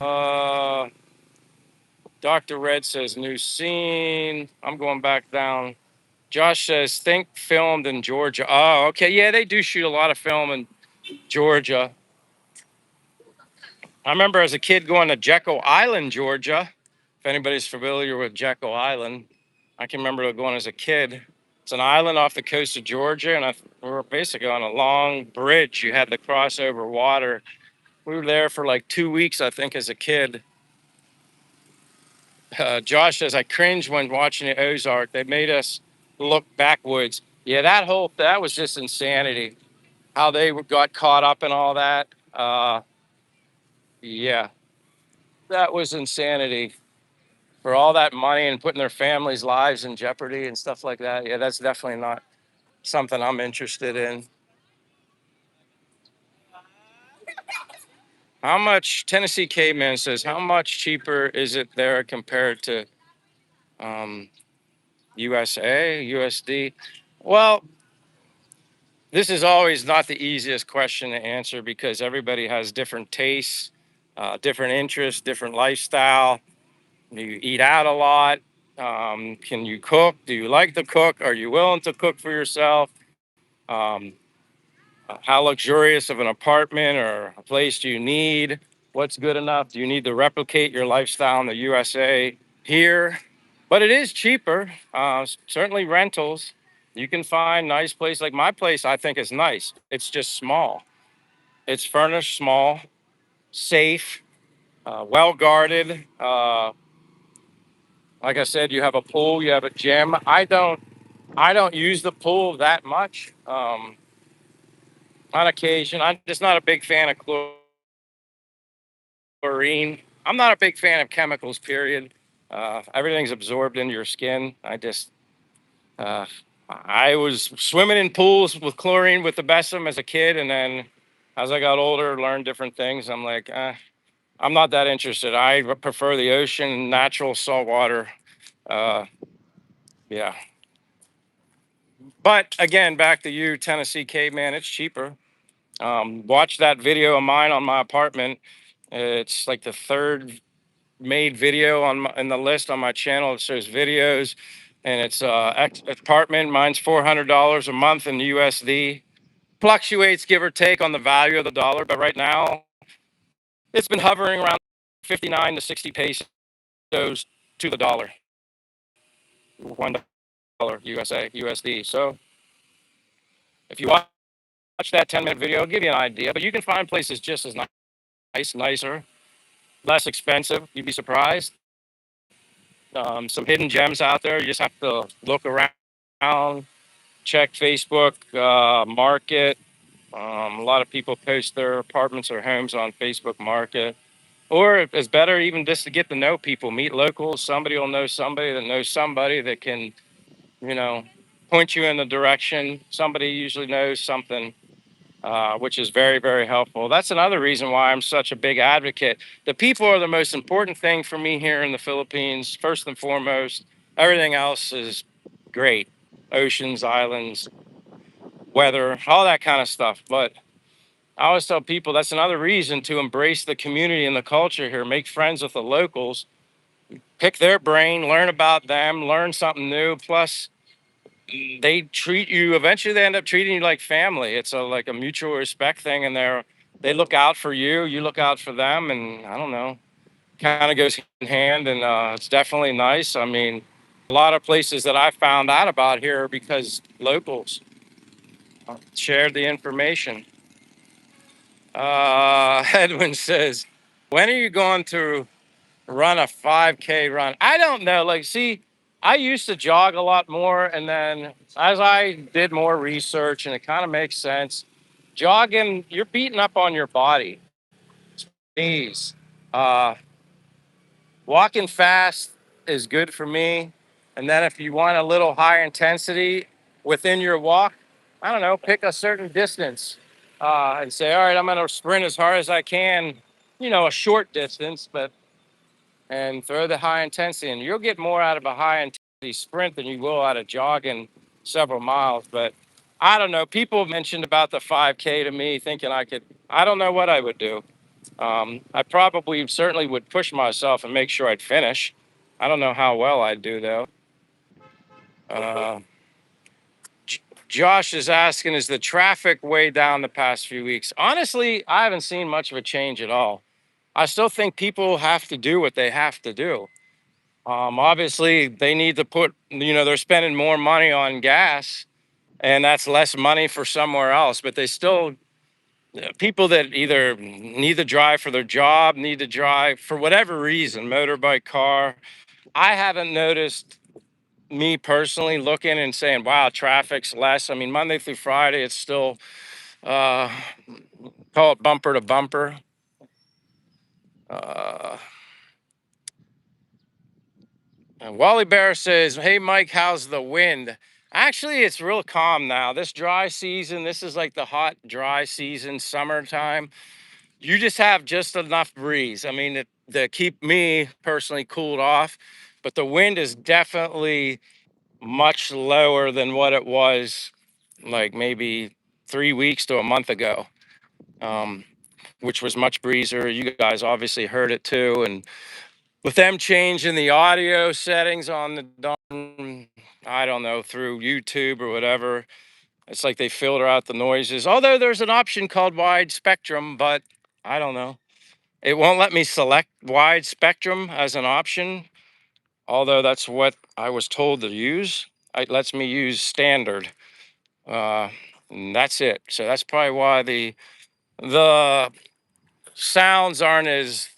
Uh, Dr. Red says new scene. I'm going back down. Josh says think filmed in Georgia. Oh, okay. Yeah, they do shoot a lot of film in Georgia. I remember as a kid going to Jekyll Island, Georgia. If anybody's familiar with Jekyll Island, I can remember going as a kid. It's an island off the coast of Georgia, and we were basically on a long bridge. You had to cross over water. We were there for like 2 weeks, I think, as a kid. Josh says, I cringe when watching the Ozark. They made us look backwoods. Yeah, that was just insanity. How they got caught up in all that. Yeah, that was insanity. For all that money and putting their families' lives in jeopardy and stuff like that. Yeah, that's definitely not something I'm interested in. How much, Tennessee Caveman says, how much cheaper is it there compared to Um, USA, USD. Well, this is always not the easiest question to answer because everybody has different tastes, different interests, different lifestyle. You eat out a lot. Can you cook? Do you like to cook? Are you willing to cook for yourself? Um, how luxurious of an apartment or a place do you need? What's good enough? Do you need to replicate your lifestyle in the USA here? But it is cheaper. Certainly rentals. You can find nice place like my place. I think is nice. It's just small. It's furnished, small, safe, well guarded. Like I said, you have a pool, you have a gym. I don't use the pool that much. On occasion, I'm just not a big fan of chlorine. I'm not a big fan of chemicals. Period. Everything's absorbed into your skin. Uh, I was swimming in pools with chlorine with the best of them as a kid, and then as I got older, learned different things. I'm like, I'm not that interested. I prefer the ocean, natural salt water. Uh, yeah. But again, back to you, Tennessee caveman. It's cheaper. Watch that video of mine on my apartment. It's like the third made video on in the list on my channel. It shows videos, and it's apartment. Mine's $400 a month in USD. Fluctuates, give or take, on the value of the dollar. But right now, it's been hovering around 59 to 60 pesos to the dollar. $1 USA USD. So if you watch that 10-minute video, it'll give you an idea. But you can find places just as nice, nicer, less expensive. You'd be surprised. Some hidden gems out there. You just have to look around, check Facebook Market. A lot of people post their apartments or homes on Facebook Market. Or it's better even just to get to know people, meet locals. Somebody will know somebody that knows somebody that can, you know, point you in the direction. Somebody usually knows something, which is very, very helpful. That's another reason why I'm such a big advocate. The people are the most important thing for me here in the Philippines, first and foremost. Everything else is great: oceans, islands, weather, all that kind of stuff. But I always tell people that's another reason to embrace the community and the culture here, make friends with the locals, pick their brain, learn about them, learn something new. Plus, they treat you, eventually they end up treating you like family. It's like a mutual respect thing, and they look out for you, you look out for them, and I don't know, kind of goes hand in hand. And it's definitely nice. I mean, a lot of places that I found out about here because locals shared the information. Edwin says, when are you going to run a 5K run? I don't know. Like, see, I used to jog a lot more. And then as I did more research, and it kind of makes sense, jogging, you're beating up on your body, knees. Uh, Walking fast is good for me. And then if you want a little higher intensity within your walk, I don't know, pick a certain distance and say, all right, I'm going to sprint as hard as I can, a short distance, but and throw the high intensity. And you'll get more out of a high intensity sprint than you will out of jogging several miles. But I don't know. People mentioned about the 5K to me thinking I don't know what I would do. I probably certainly would push myself and make sure I'd finish. I don't know how well I'd do though. Uh, Josh is asking, is the traffic way down the past few weeks? Honestly, I haven't seen much of a change at all. I still think people have to do what they have to do. Obviously, they need to they're spending more money on gas, and that's less money for somewhere else. But they still, people that either need to drive for their job, need to drive for whatever reason, motorbike, car. I haven't noticed, me personally, looking and saying, wow, traffic's less. I mean, Monday through Friday, it's still, uh, call it bumper to bumper. Uh, And Wally Bear says, hey, Mike, how's the wind? Actually, it's real calm now. This dry season, this is like the hot, dry season, summertime. You just have just enough breeze. I mean, to keep me personally cooled off. but the wind is definitely much lower than what it was like maybe 3 weeks to a month ago, um, which was much breezier. You guys obviously heard it too. And with them changing the audio settings on the darn, I don't know, through YouTube or whatever, it's like they filter out the noises. Although there's an option called wide spectrum, but I don't know. It won't let me select wide spectrum as an option, although that's what I was told to use. It lets me use standard. Uh, and that's it. So that's probably why the sounds aren't as,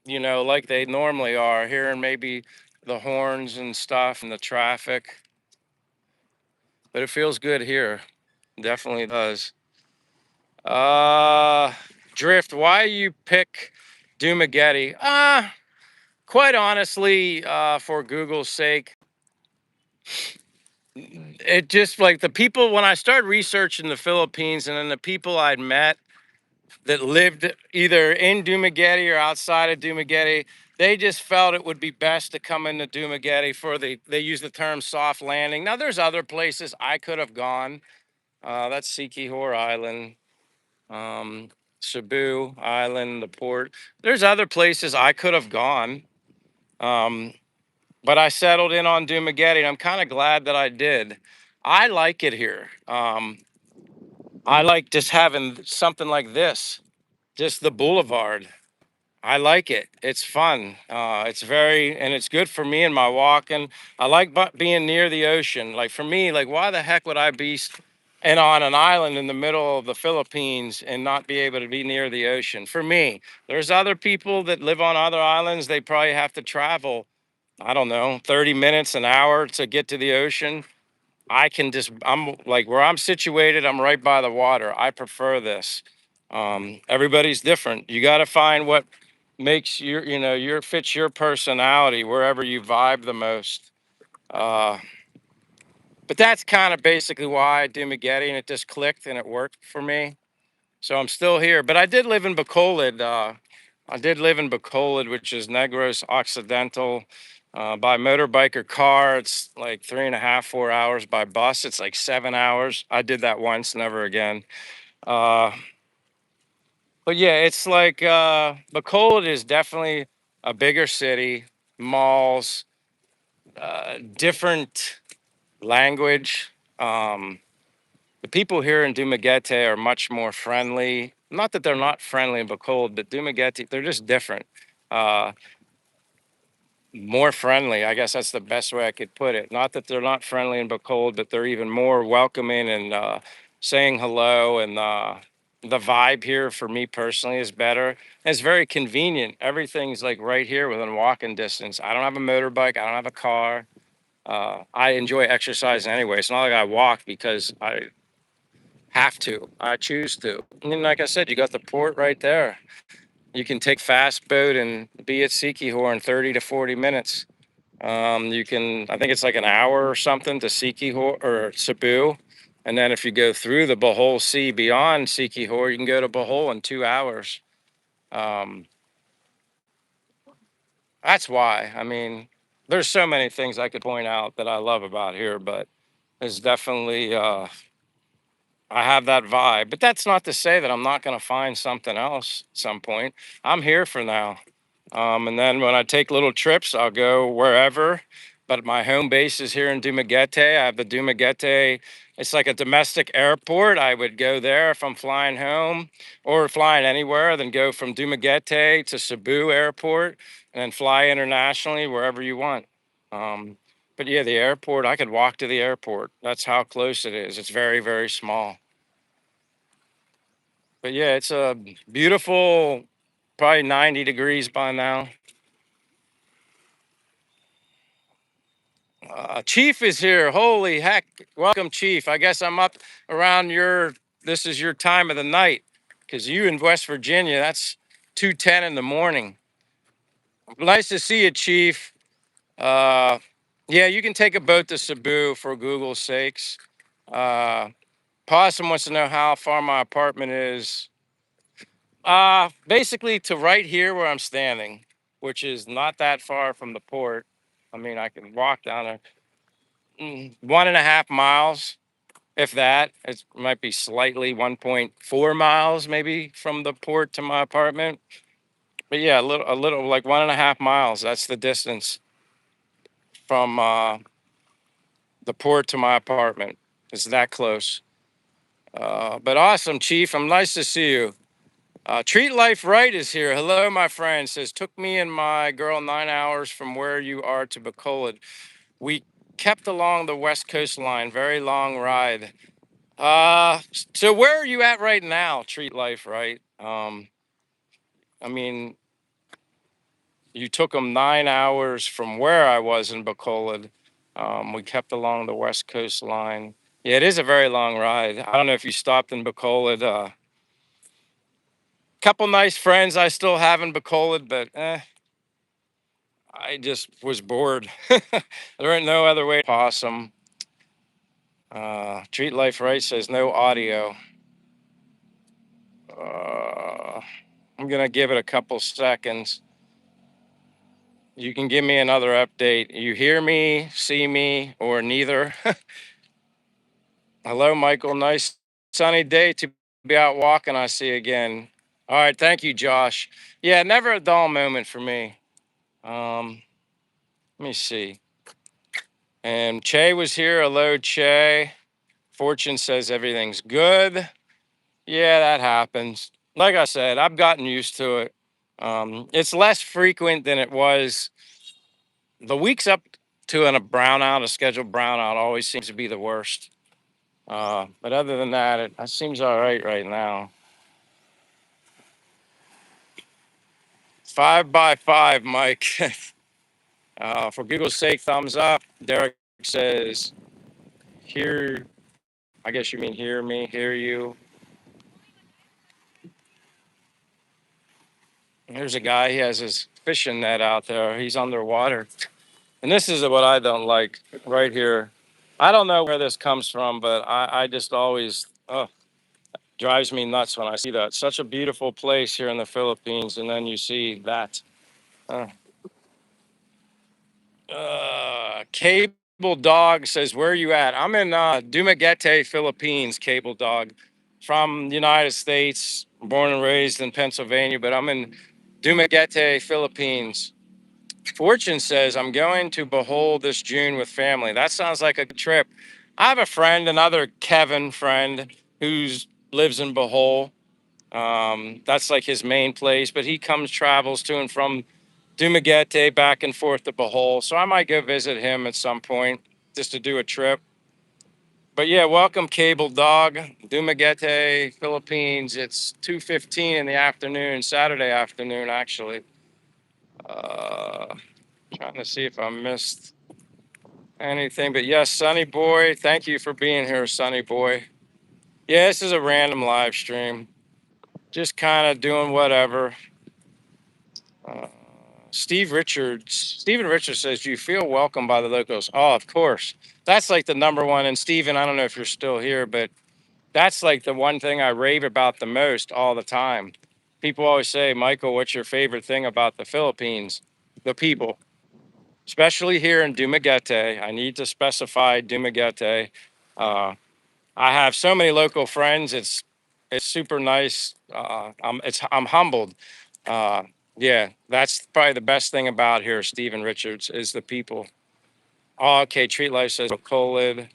like they normally are here, and maybe the horns and stuff and the traffic. But it feels good here. Definitely does. Uh, Drift, why you pick Dumaguete? Quite honestly, for Google's sake, it just like the people, when I started researching the Philippines and then the people I'd met that lived either in Dumaguete or outside of Dumaguete, they just felt it would be best to come into Dumaguete for they use the term soft landing. Now, there's other places I could have gone. That's Siquijor Island, um, Cebu Island, the port. There's other places I could have gone. Um, but I settled in on Dumaguete, and I'm kind of glad that I did. I like it here. I like just having something like this, just the boulevard. I like it. It's fun. And it's good for me and my walking. I like being near the ocean. Like for me, like why the heck would I be and on an island in the middle of the Philippines and not be able to be near the ocean? For me, there's other people that live on other islands. They probably have to travel, I don't know, 30 minutes, an hour to get to the ocean. I'm like where I'm situated, I'm right by the water. I prefer this. Everybody's different. You got to find what makes your fits your personality wherever you vibe the most. Uh, but that's kind of basically why I do Maggette, and it just clicked and it worked for me. So I'm still here. But I did live in Bacolod. I did live in Bacolod, which is Negros Occidental. By motorbike or car, it's like 3.5, 4 hours. By bus, it's like 7 hours. I did that once, never again. Uh, but yeah, it's like Bacolod is definitely a bigger city, malls, different language. Um, the people here in Dumaguete are much more friendly. Not that they're not friendly in Bacolod, but Dumaguete, they're just different. Uh, More friendly. I guess that's the best way I could put it. Not that they're not friendly and cold, but they're even more welcoming and saying hello. And the vibe here for me personally is better. And it's very convenient. Everything's like right here within walking distance. I don't have a motorbike. I don't have a car. I enjoy exercising anyway. It's not like I walk because I have to. I choose to. And then, like I said, you got the port right there. You can take fast boat and be at Siquijor in 30 to 40 minutes. You can, I think it's like an hour or something to Siquijor or Cebu. And then if you go through the Bohol Sea beyond Siquijor, you can go to Bohol in 2 hours. Um, that's why. I mean, there's so many things I could point out that I love about here, but there's definitely, I have that vibe. But that's not to say that I'm not going to find something else at some point. I'm here for now. And then when I take little trips, I'll go wherever. But my home base is here in Dumaguete. I have the Dumaguete. It's like a domestic airport. I would go there if I'm flying home or flying anywhere, then go from Dumaguete to Cebu Airport and then fly internationally wherever you want. Um, but yeah, the airport, I could walk to the airport. That's how close it is. It's very, very small. But yeah, it's a beautiful, probably 90 degrees by now. Chief is here. Holy heck. Welcome, Chief. I guess I'm up around this is your time of the night because you in West Virginia, that's 2:10 in the morning. Nice to see you, Chief. Uh, yeah, you can take a boat to Cebu for Google's sakes. Uh, Possum wants to know how far my apartment is. Basically to right here where I'm standing, which is not that far from the port. I mean, I can walk down 1.5 miles, if that. It might be slightly 1.4 miles, maybe from the port to my apartment. But yeah, a little like 1.5 miles. That's the distance from the port to my apartment. It's that close. But awesome, Chief. I'm nice to see you. Treat Life Right is here. Hello, my friend. Says, took me and my girl 9 hours from where you are to Bacolod. We kept along the West Coast line. Very long ride. So where are you at right now? Treat Life Right. I mean, you took them 9 hours from where I was in Bacolod. We kept along the West Coast line. Yeah, it is a very long ride. I don't know if you stopped in Bacolod. Couple nice friends I still have in Bacolod, but I just was bored. There ain't no other way. Possum. Treat Life Right says no audio. Uh, I'm gonna give it a couple seconds. You can give me another update. You hear me, see me, or neither? Hello, Michael. Nice sunny day to be out walking. I see again. All right, thank you, Josh. Yeah, never a dull moment for me. Let me see. And Che was here. Hello, Che. Fortune says everything's good. Yeah, that happens. Like I said, I've gotten used to it. It's less frequent than it was. The weeks up to a brownout, a scheduled brownout, always seems to be the worst. But other than that, it seems all right now. 5 by 5, Mike. For Google's sake, thumbs up. Derek says, "Hear." I guess you mean hear me, hear you. Here's a guy. He has his fishing net out there. He's underwater. And this is what I don't like right here. I don't know where this comes from, but I just always, drives me nuts when I see that. Such a beautiful place here in the Philippines, and then you see that. Uh, Cable Dog says, where are you at? I'm in Dumaguete, Philippines, Cable Dog. From the United States, born and raised in Pennsylvania, but I'm in Dumaguete, Philippines. Fortune says, I'm going to Behold this June with family. That sounds like a good trip. I have a friend, another Kevin friend, who's lives in Bohol. That's like his main place, but he travels to and from Dumaguete back and forth to Bohol. So I might go visit him at some point just to do a trip. But yeah, welcome, Cable Dog, Dumaguete, Philippines. It's 2:15 in the afternoon, Saturday afternoon, actually. Uh, Trying to see if I missed anything, but yes, Sunny Boy, thank you for being here, Sunny Boy. Yeah, this is a random live stream, just kind of doing whatever. Uh, Steven Richards says, "Do you feel welcome by the locals?" Oh, of course. That's like the number one. And Steven, I don't know if you're still here, but that's like the one thing I rave about the most all the time. People always say, Michael, what's your favorite thing about the Philippines? The people, especially here in Dumaguete. I need to specify Dumaguete. Uh, I have so many local friends. It's super nice. I'm humbled. Uh, yeah, that's probably the best thing about here, Stephen Richards, is the people. Oh, okay, Treat Life says Colid.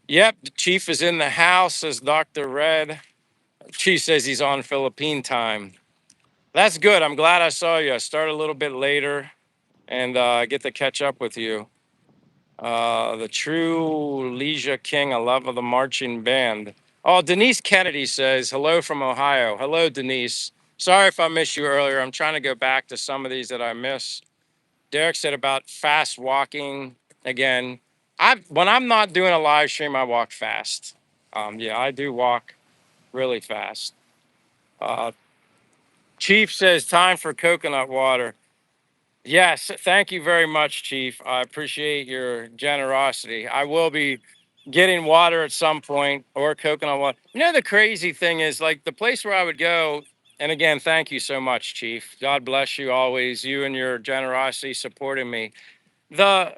Yep, the chief is in the house, says Dr. Red. Chief says he's on Philippine time. That's good. I'm glad I saw you. I started a little bit later and I get to catch up with you. The true Leisure King, I love of the marching band. Oh, Denise Kennedy says, hello from Ohio. Hello, Denise. Sorry if I missed you earlier. I'm trying to go back to some of these that I missed. Derek said about fast walking. Again, when I'm not doing a live stream, I walk fast. Yeah, I do walk really fast. Uh, Chief says, time for coconut water. Yes, thank you very much, Chief. I appreciate your generosity. I will be getting water at some point or coconut water. You know, the crazy thing is like the place where I would go, and again, thank you so much, Chief. God bless you always, you and your generosity supporting me. the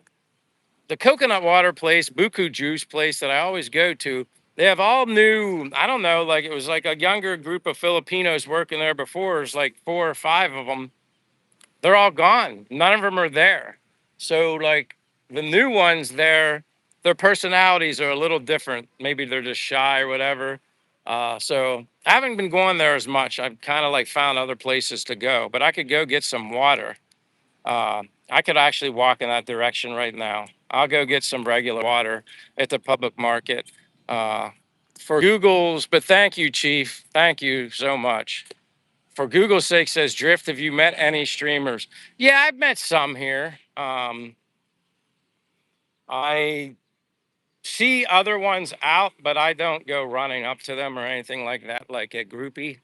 the coconut water place, Buku Juice place that I always go to, they have all new, I don't know, like it was like a younger group of Filipinos working there before. It's like four or five of them. They're all gone. None of them are there. So like the new ones there, their personalities are a little different. Maybe they're just shy or whatever. So I haven't been going there as much. I've kind of like found other places to go, but I could go get some water. I could actually walk in that direction right now. I'll go get some regular water at the public market. Uh, for Google's, but thank you, Chief. Thank you so much. For Google's sake, says Drift, have you met any streamers? Yeah, I've met some here. I see other ones out, but I don't go running up to them or anything like that, like a groupie.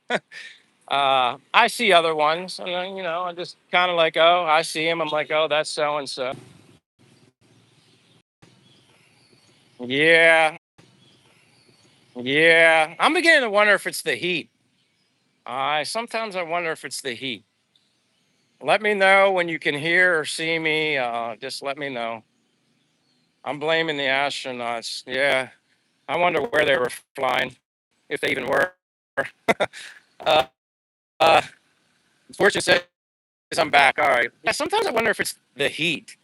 I see other ones, and then, I just kind of like, oh, I see him. I'm like, oh, that's so and so. Yeah, yeah. I'm beginning to wonder if it's the heat. I sometimes I wonder if it's the heat. Let me know when you can hear or see me. Just let me know. I'm blaming the astronauts. Yeah, I wonder where they were flying, if they even were. Uh, uh, Fortune says I'm back. All right. Yeah, sometimes I wonder if it's the heat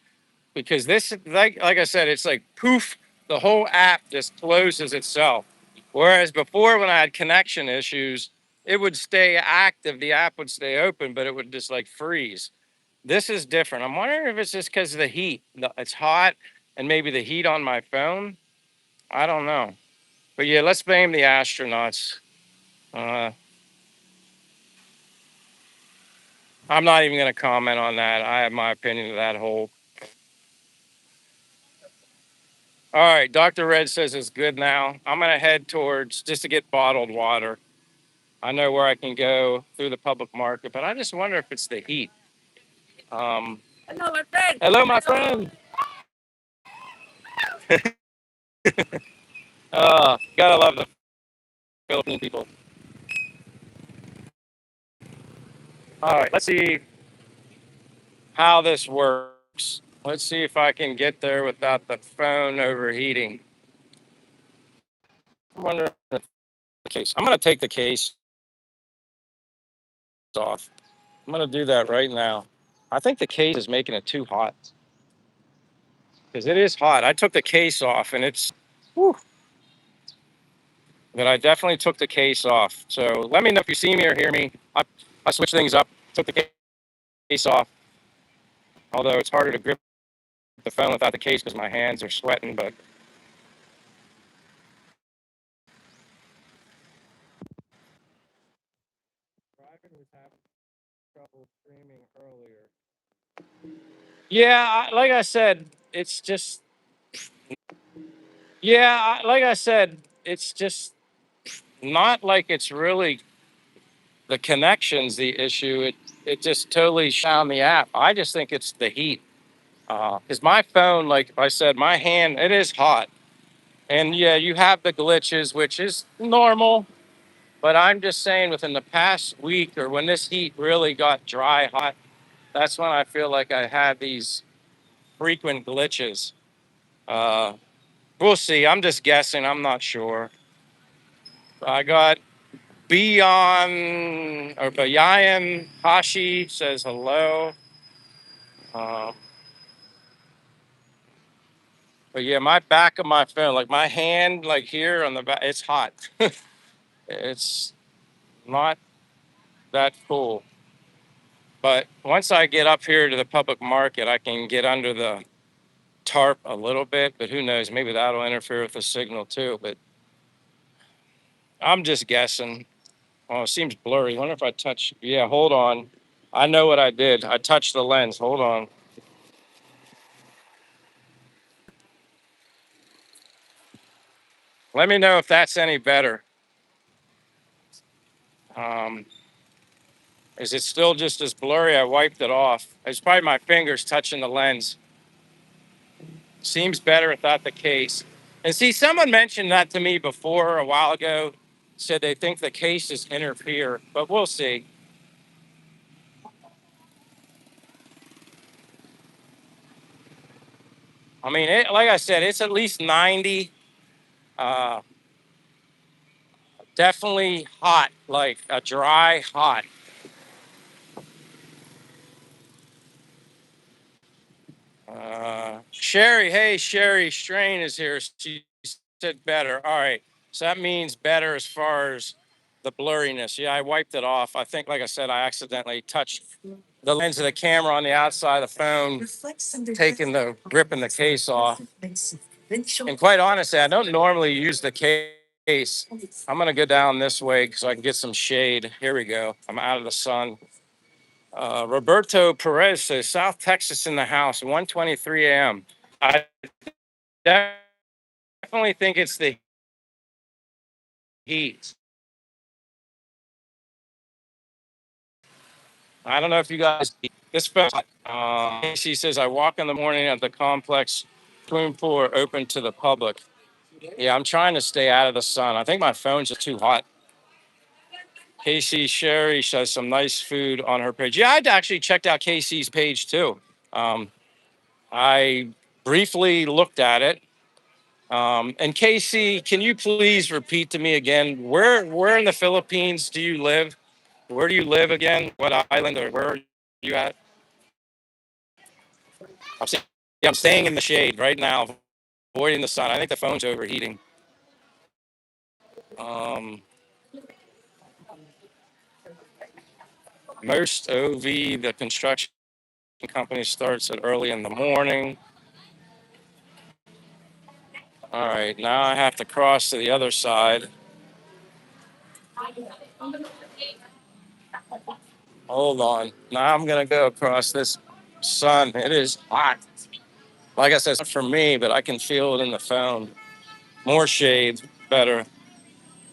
because this, like I said, it's like poof, the whole app just closes itself. Whereas before, when I had connection issues, it would stay active. The app would stay open, but it would just like freeze. This is different. I'm wondering if it's just because of the heat. It's hot, and maybe the heat on my phone. I don't know. But yeah, let's blame the astronauts. Uh, I'm not even going to comment on that. I have my opinion of that whole. All right, Dr. Red says it's good now. I'm going to head towards just to get bottled water. I know where I can go through the public market, but I just wonder if it's the heat. Hello, my friend. Hello, my friend. Gotta love the Philippine people. All right, let's see how this works. Let's see if I can get there without the phone overheating. I wonder if the case. I'm going to take the case off. I'm going to do that right now. I think the case is making it too hot because it is hot. I took the case off and it's, whew, but I definitely took the case off. So let me know if you see me or hear me. I switched things up, took the case off, although it's harder to grip the phone without the case because my hands are sweating. But Driving was having trouble streaming earlier. Yeah, like I said, it's just, yeah, like I said, it's just not like it's really the connections the issue. It just totally shut down the app. I just think it's the heat. Because my phone, like I said, my hand, it is hot. And yeah, you have the glitches, which is normal. But I'm just saying within the past week or when this heat really got dry, hot, that's when I feel like I had these frequent glitches. Uh, we'll see. I'm just guessing. I'm not sure. I got Beyond or Bayan Hashi says hello. Um, but yeah, my back of my phone, like my hand, like here on the back, it's hot. It's not that cool. But once I get up here to the public market, I can get under the tarp a little bit. But who knows? Maybe that'll interfere with the signal too. But I'm just guessing. Oh, it seems blurry. Wonder if I touch. Yeah, hold on. I know what I did. I touched the lens. Hold on. Let me know if that's any better. Um, is it still just as blurry? I wiped it off. It's probably my fingers touching the lens. Seems better without the case. And see, someone mentioned that to me before a while ago. Said they think the cases interfere, but we'll see. I mean, like I said, it's at least 90. Uh, Definitely hot, like a dry hot. Sherry, hey, Sherry Strain is here. She said better. All right. So that means better as far as the blurriness. Yeah, I wiped it off. I think, like I said, I accidentally touched the lens of the camera on the outside of the phone, taking the ripping the case off. And quite honestly, I don't normally use the case. I'm gonna go down this way so I can get some shade. Here we go. I'm out of the sun. Roberto Perez says South Texas in the house, 1:23 a.m. I definitely think it's the heat. I don't know if you guys this felt. She says I walk in the morning at the complex swimming pool are open to the public. Yeah, I'm trying to stay out of the sun. I think my phone's just too hot. Casey Sherry says some nice food on her page. Yeah, I'd actually checked out Casey's page too. Um, I briefly looked at it. And Casey, can you please repeat to me again where in the Philippines do you live? Where do you live again? What island or where are you at? I'm, sta- yeah, I'm staying in the shade right now, avoiding the sun. I think the phone's overheating. Um, Most OV, the construction company starts at early in the morning. All right, now I have to cross to the other side. Hold on. Now I'm gonna go across this sun. It is hot. Like I said, it's not for me, but I can feel it in the phone. More shade, better.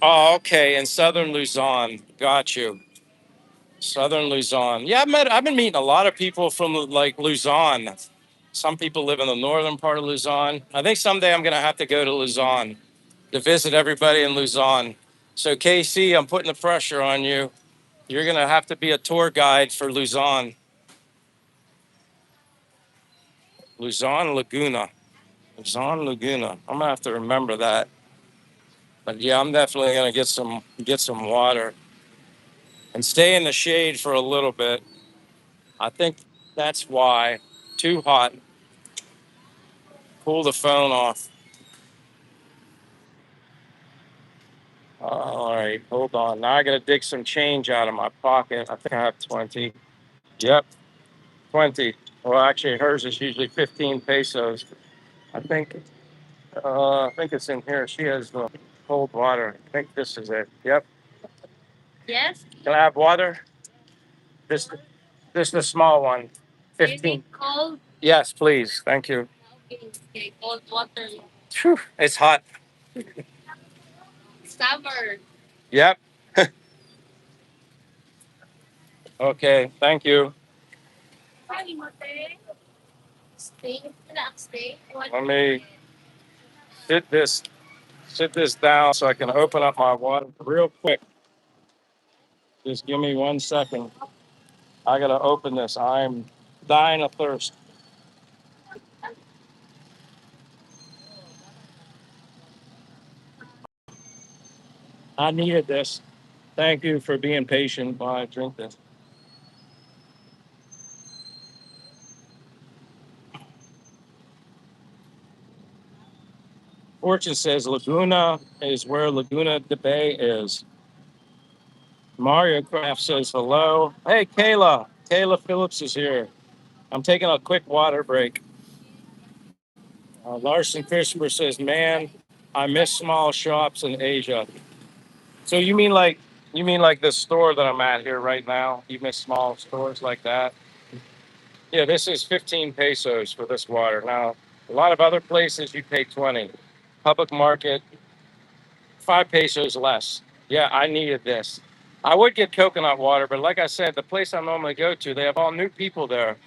Oh, okay. In Southern Luzon, got you. Southern Luzon. Yeah, I've been meeting a lot of people from like Luzon. Some people live in the northern part of Luzon. I think someday I'm gonna have to go to Luzon to visit everybody in Luzon. So KC, I'm putting the pressure on you. You're gonna have to be a tour guide for Luzon. Luzon Laguna. Luzon Laguna. I'm gonna have to remember that. But yeah, I'm definitely gonna get some water and stay in the shade for a little bit. I think that's why. Too hot. Pull the phone off. All right, hold on. Now I gotta dig some change out of my pocket. I think I have 20. Yep, 20. Well, actually, hers is usually 15 pesos. I think. I think it's in here. She has the cold water. I think this is it. Yep. Yes. Can I have water? This, this is the small one. 15. Cold. Yes, please. Thank you. Okay, cold water. Phew, it's hot. Summer. Yep. Okay. Thank you. Let me sit this sit this down so I can open up my water real quick. Just give me 1 second. I gotta open this. I'm dying of thirst. I needed this. Thank you for being patient while I drink this. Fortune says Laguna is where Laguna de Bay is. Mario Craft says hello. Hey, Kayla. Kayla Phillips is here. I'm taking a quick water break. Larson Christopher says, "Man, I miss small shops in Asia." So you mean like the store that I'm at here right now? You miss small stores like that? Yeah, this is 15 pesos for this water. Now, a lot of other places you pay 20. Public market, 5 pesos less. Yeah, I needed this. I would get coconut water, but like I said, the place I normally go to, they have all new people there.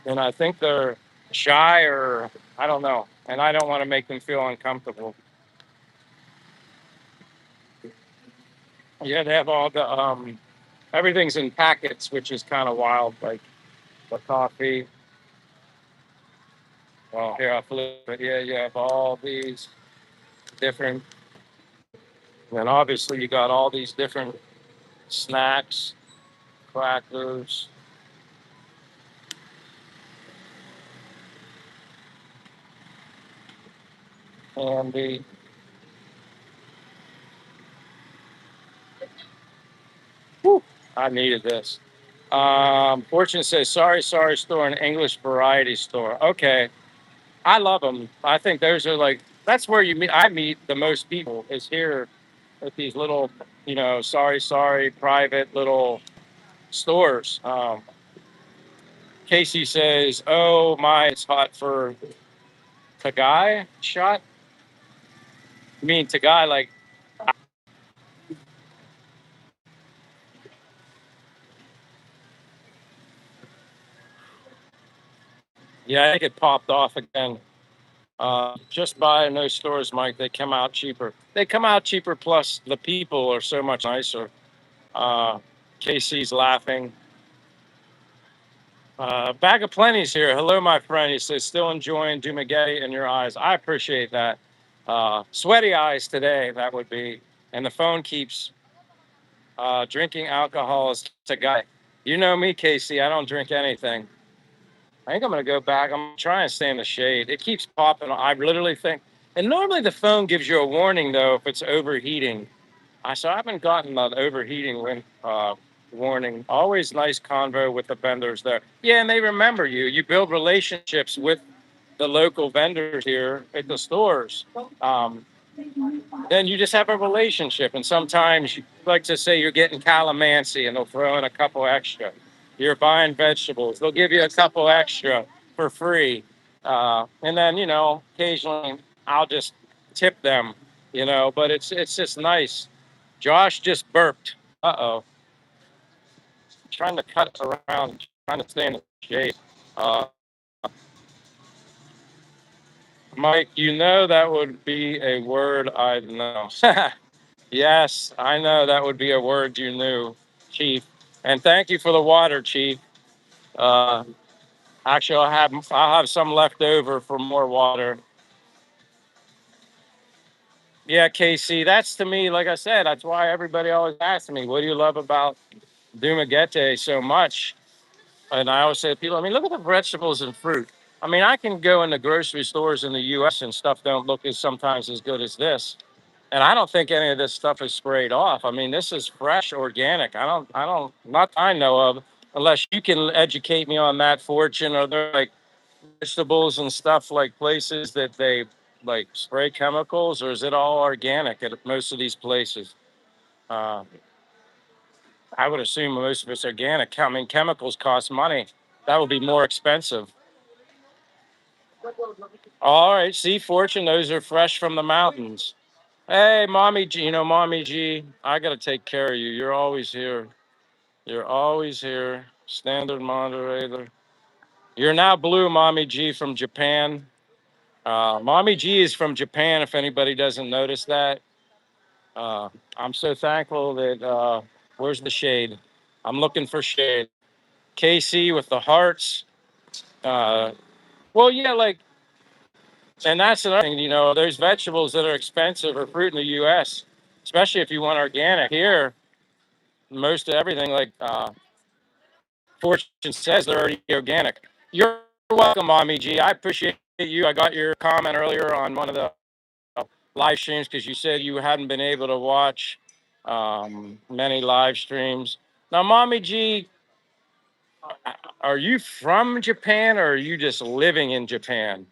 And I think they're shy or I don't know. And I don't want to make them feel uncomfortable. Yeah, they have all the everything's in packets, which is kind of wild, like the coffee. Well, here I'll flip it. Yeah, you have all these different, and obviously you got all these different snacks, crackers, candy. Whew, I needed this. Fortune says, sorry store, an English variety store. Okay. I love them. I think those are like, that's where I meet the most people is here at these little, sorry, private little stores. Casey says, oh my, it's hot for Tagai shot. I mean, Tagai, like, yeah, I think it popped off again. Just buy in those stores, Mike. They come out cheaper. They come out cheaper. Plus, the people are so much nicer. Uh, Casey's laughing. Bag of Plenty's here. Hello, my friend. He says, still enjoying Dumaguete in your eyes. I appreciate that. Sweaty eyes today, that would be. And the phone keeps drinking alcohol is to guy. You know me, Casey. I don't drink anything. I think I'm going to go back. I'm trying to stay in the shade. It keeps popping. I literally think, and normally the phone gives you a warning, though, if it's overheating. So I haven't gotten that overheating warning. Always nice convo with the vendors there. Yeah, and they remember you. You build relationships with the local vendors here at the stores. Um, then you just have a relationship. And sometimes you like to say you're getting calamansi and they'll throw in a couple extra. You're buying vegetables, they'll give you a couple extra for free. And then, occasionally I'll just tip them, but it's just nice. Josh just burped. Uh-oh. Trying to cut around, trying to stay in the shade. Uh, Mike, that would be a word I'd know. Yes, I know that would be a word you knew, Chief. And thank you for the water, Chief. Uh, Actually, I'll have some left over for more water. Yeah, KC, that's to me, like I said, that's why everybody always asks me, what do you love about Dumaguete so much? And I always say to people, I mean, look at the vegetables and fruit. I mean, I can go in the grocery stores in the U.S. and stuff don't look as sometimes as good as this. And I don't think any of this stuff is sprayed off. I mean, this is fresh, organic. Not I know of, unless you can educate me on that, Fortune. Are there like vegetables and stuff like places that they like spray chemicals, or is it all organic at most of these places? Uh, I would assume most of it's organic. I mean, chemicals cost money. That would be more expensive. All right, see, Fortune, those are fresh from the mountains. Hey, Mommy G, Mommy G, I got to take care of you. You're always here. You're always here. Standard moderator. You're now blue, Mommy G from Japan. Mommy G is from Japan, if anybody doesn't notice that. I'm so thankful that, where's the shade? I'm looking for shade. KC with the hearts. Uh, well, yeah, like, and that's another thing, there's vegetables that are expensive or fruit in the US, especially if you want organic. Here, most of everything, like Fortune says, they're already organic. You're welcome, Mommy G. I appreciate you. I got your comment earlier on one of the live streams because you said you hadn't been able to watch many live streams. Now, Mommy G, are you from Japan or are you just living in Japan?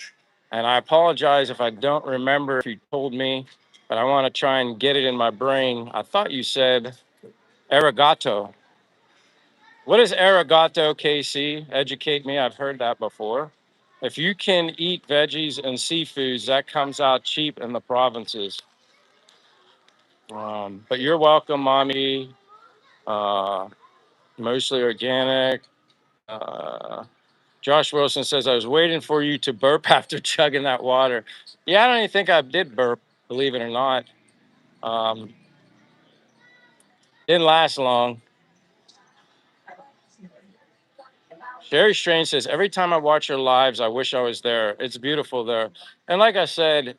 And I apologize if I don't remember if you told me, but I want to try and get it in my brain. I thought you said arigato. What is arigato, KC? Educate me. I've heard that before. If you can eat veggies and seafoods, that comes out cheap in the provinces. But you're welcome, mommy. Uh, Mostly organic. Uh, Josh Wilson says, I was waiting for you to burp after chugging that water. Yeah, I don't even think I did burp, believe it or not. Um, didn't last long. Sherry Strange says, every time I watch your lives, I wish I was there. It's beautiful there. And like I said,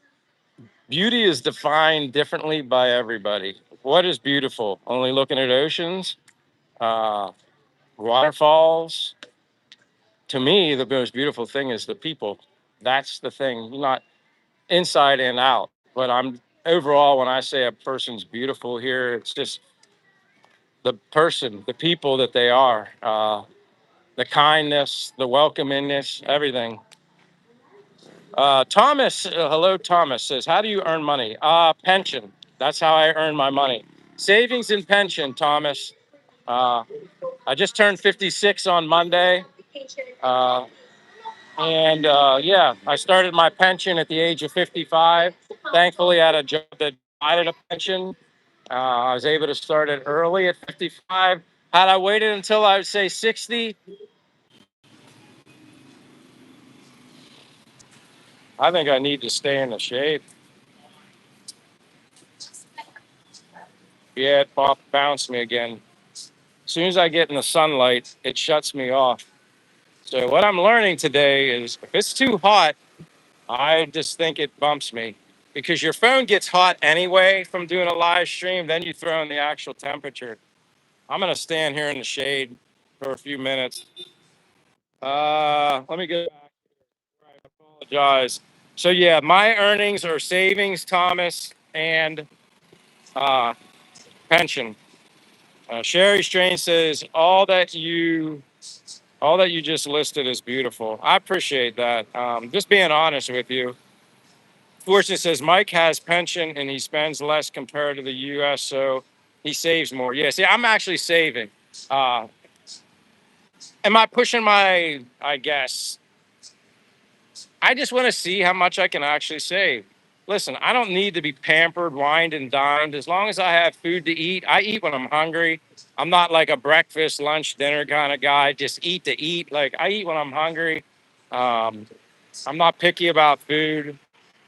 beauty is defined differently by everybody. What is beautiful? Only looking at oceans, uh, waterfalls. To me, the most beautiful thing is the people. That's the thing, not inside and out. But I'm overall, when I say a person's beautiful here, it's just the person, the people that they are, the kindness, the welcomingness, everything. Thomas, hello, Thomas says, how do you earn money? Pension. That's how I earn my money. Savings and pension, Thomas. Uh, I just turned 56 on Monday. Uh, and yeah, I started my pension at the age of 55. Thankfully, I had a job that provided a pension. I was able to start it early at 55. Had I waited until I would say 60, I think I need to stay in the shade. Yeah, it bounced me again. As soon as I get in the sunlight, it shuts me off. So what I'm learning today is if it's too hot, I just think it bumps me because your phone gets hot anyway from doing a live stream. Then you throw in the actual temperature. I'm gonna stand here in the shade for a few minutes. Let me go back. I apologize. So yeah, my earnings are savings, Thomas, and uh, pension. Sherry Strain says all that you just listed is beautiful. I appreciate that. Just being honest with you. Fortune says Mike has pension and he spends less compared to the U.S., so he saves more. Yeah, see, I'm actually saving. Uh, am I pushing my? I guess I just want to see how much I can actually save. Listen, I don't need to be pampered, wined, and dined. As long as I have food to eat, I eat when I'm hungry. I'm not like a breakfast, lunch, dinner kind of guy. Just eat to eat. Like I eat when I'm hungry. Um, I'm not picky about food.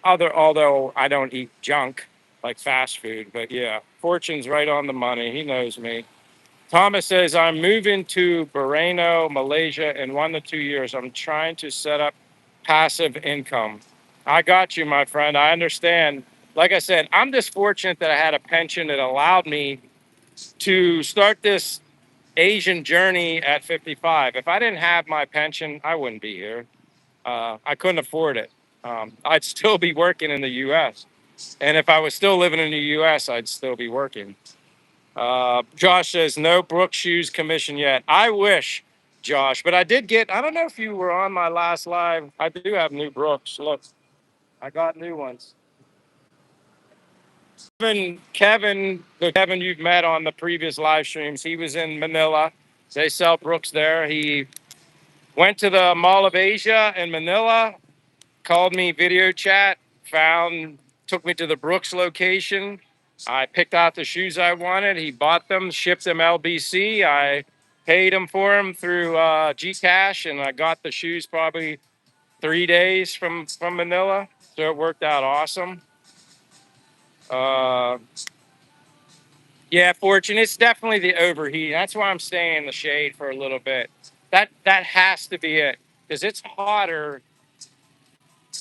Although I don't eat junk like fast food, but yeah, Fortune's right on the money. He knows me. Thomas says, I'm moving to Borneo, Malaysia in 1 to 2 years. I'm trying to set up passive income. I got you, my friend. I understand. Like I said, I'm just fortunate that I had a pension that allowed me to start this Asian journey at 55. If I didn't have my pension, I wouldn't be here. I couldn't afford it. I'd still be working in the US. And if I was still living in the US, I'd still be working. Josh says, no Brooks shoes commission yet. I wish, Josh, but I did get, I don't know if you were on my last live. I do have new Brooks. Look, I got new ones. The Kevin you've met on the previous live streams, he was in Manila. They sell Brooks there. He went to the Mall of Asia in Manila, called me video chat, took me to the Brooks location. I picked out the shoes I wanted. He bought them, shipped them LBC. I paid him for them through Gcash, and I got the shoes probably 3 days from Manila. So it worked out awesome. Uh, yeah, Fortune, it's definitely the overheat. That's why I'm staying in the shade for a little bit. That has to be it because it's hotter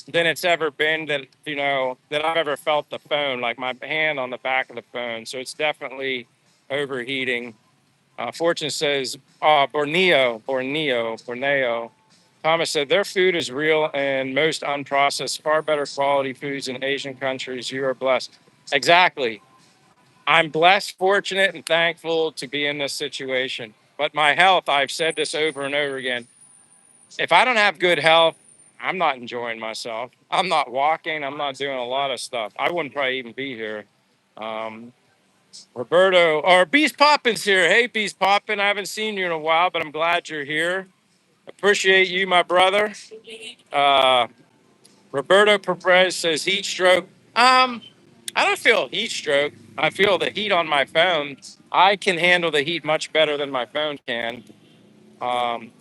than it's ever been that I've ever felt the phone, like my hand on the back of the phone. So it's definitely overheating. Fortune says, Borneo. Thomas said, their food is real and most unprocessed, far better quality foods in Asian countries. You are blessed. Exactly. I'm blessed, fortunate, and thankful to be in this situation. But my health, I've said this over and over again, if I don't have good health, I'm not enjoying myself. I'm not walking. I'm not doing a lot of stuff. I wouldn't probably even be here. Um, Roberto or Beast Poppin's here. Hey, Beast Poppin, I haven't seen you in a while, but I'm glad you're here. Appreciate you, my brother. Uh, Roberto Perez says heat stroke. I don't feel heat stroke. I feel the heat on my phone. I can handle the heat much better than my phone can.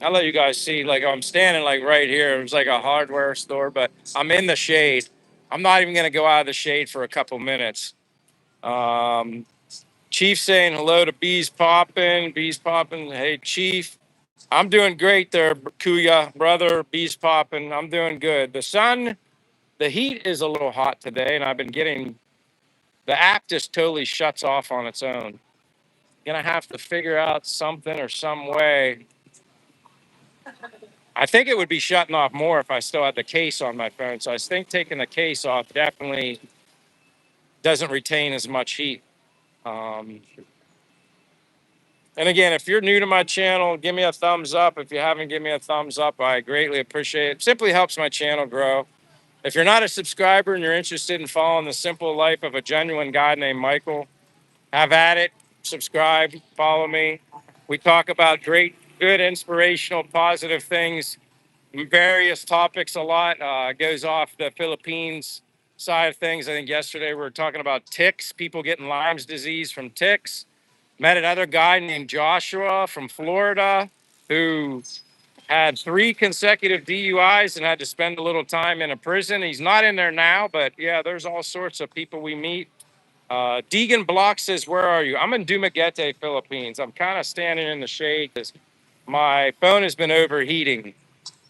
I'll let you guys see. Like I'm standing like right here. It was like a hardware store, but I'm in the shade. I'm not even gonna go out of the shade for a couple minutes. Um, Chief saying hello to Bees Poppin'. Bees Poppin'. Hey, Chief. I'm doing great there, Kuya, brother, bees popping. I'm doing good. The heat is a little hot today, and I've been getting the app just totally shuts off on its own. Gonna have to figure out something or some way. I think it would be shutting off more if I still had the case on my phone. So I think taking the case off definitely doesn't retain as much heat. Um, and again, if you're new to my channel, give me a thumbs up. If you haven't, give me a thumbs up. I greatly appreciate it. Simply helps my channel grow. If you're not a subscriber and you're interested in following the simple life of a genuine guy named Michael, have at it. Subscribe, follow me. We talk about great, good, inspirational, positive things, various topics a lot. Goes off the Philippines side of things. I think yesterday we were talking about ticks, people getting Lyme's disease from ticks. Met another guy named Joshua from Florida who had 3 consecutive DUIs and had to spend a little time in a prison. He's not in there now, but yeah, there's all sorts of people we meet. Deegan Block says, "Where are you?" I'm in Dumaguete, Philippines. I'm kind of standing in the shade because my phone has been overheating.